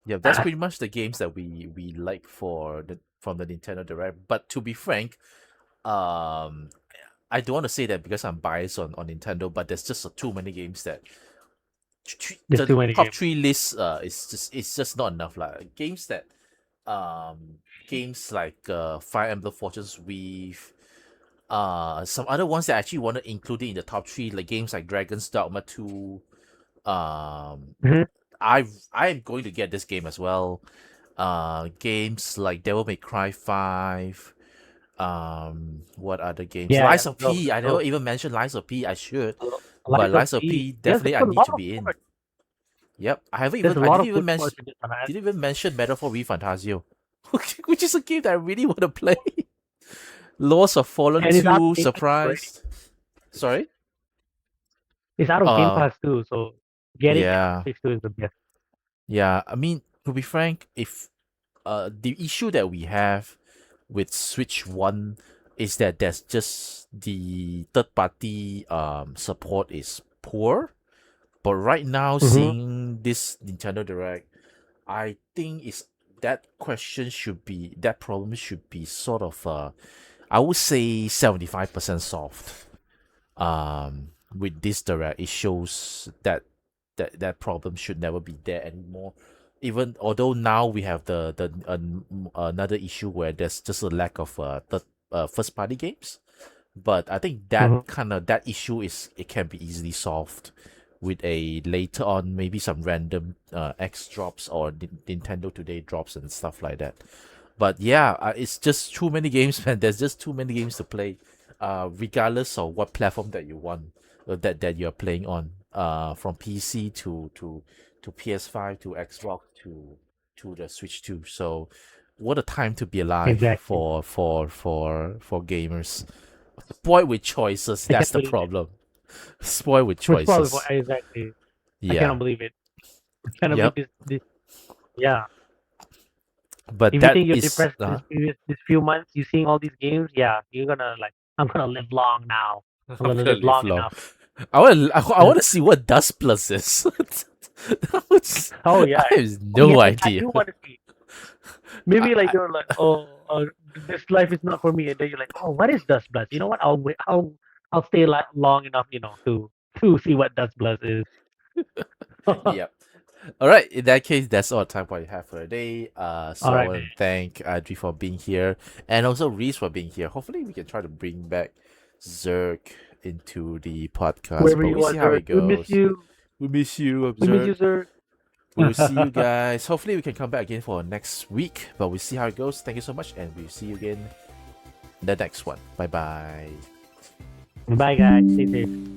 Yeah, that's pretty much the games that we like from the Nintendo Direct. But to be frank, um, I don't want to say that because I'm biased on Nintendo, but there's just too many games that There's the too many top games. three list it's just not enough like games that games like Fire Emblem Fortunes with some other ones that I actually want to include in the top three, like games like Dragon's Dogma 2. um Hmm. I'm going to get this game as well. Games like Devil May Cry 5. What other games? Yeah, Lies yeah. of So, P. I never so even mentioned Lies of P. I should, but Lies of Lies of P. P Yes, definitely I there's a need lot to of be in. support. Yep, There's a I lot didn't of even good mention ports in this one. didn't even mention Metaphor ReFantasio, which is a game that I really want to play. Laws of Fallen And it's out of 2, Game Pass already. surprised. Sorry. It's out of Game Uh, Pass too, so getting it on yeah, Switch too is the best. yeah. I mean, to be frank, if the issue that we have with Switch One is that there's just the third party support is poor. But right now, Mm-hmm. seeing this Nintendo Direct, I think is that problem should be sort of I would say 75% solved. With this Direct, it shows that problem should never be there anymore. Even although now we have another issue where there's just a lack of first party games, but I think that issue it can be easily solved with a later on maybe some random X drops or Nintendo Today drops and stuff like that. But yeah, it's just too many games, man. There's just too many games to play, regardless of what platform that you want that you're playing on. From PC to PS5 to Xbox to the Switch 2. So, what a time to be alive Exactly. for gamers. Spoiled with choices. I That's can't the believe it. problem. Spoiled with Which probably choices. exactly. I Yeah. cannot believe it. I cannot Yep. believe this. Yeah. But If you that think you're is depressed this few months, you seeing all these games, yeah, you're gonna like, I'm gonna live long now. I'm I'm gonna gonna live live long long. enough. I want to see what Dust Plus is. Oh yeah. I have Oh no yeah, I idea. do want to see. Maybe like I- you're like, oh, this life is not for me, and then you're like, oh, what is Dust Blast? You know what? I'll wait. I'll stay long enough, to see what Dust Blast is. Yep. All right. In that case, that's all the time we have for today. So All I right, want to thank Adri for being here, and also Reese for being here. Hopefully, we can try to bring back Zerg into the podcast, wherever but you we'll are, see how Zerg. it We miss goes. you. We miss you, We miss you, Zerg. Zerg. We will see you guys. Hopefully, we can come back again for next week, but we'll see how it goes. Thank you so much, and we'll see you again in the next one. Bye bye. Bye, guys. Stay safe.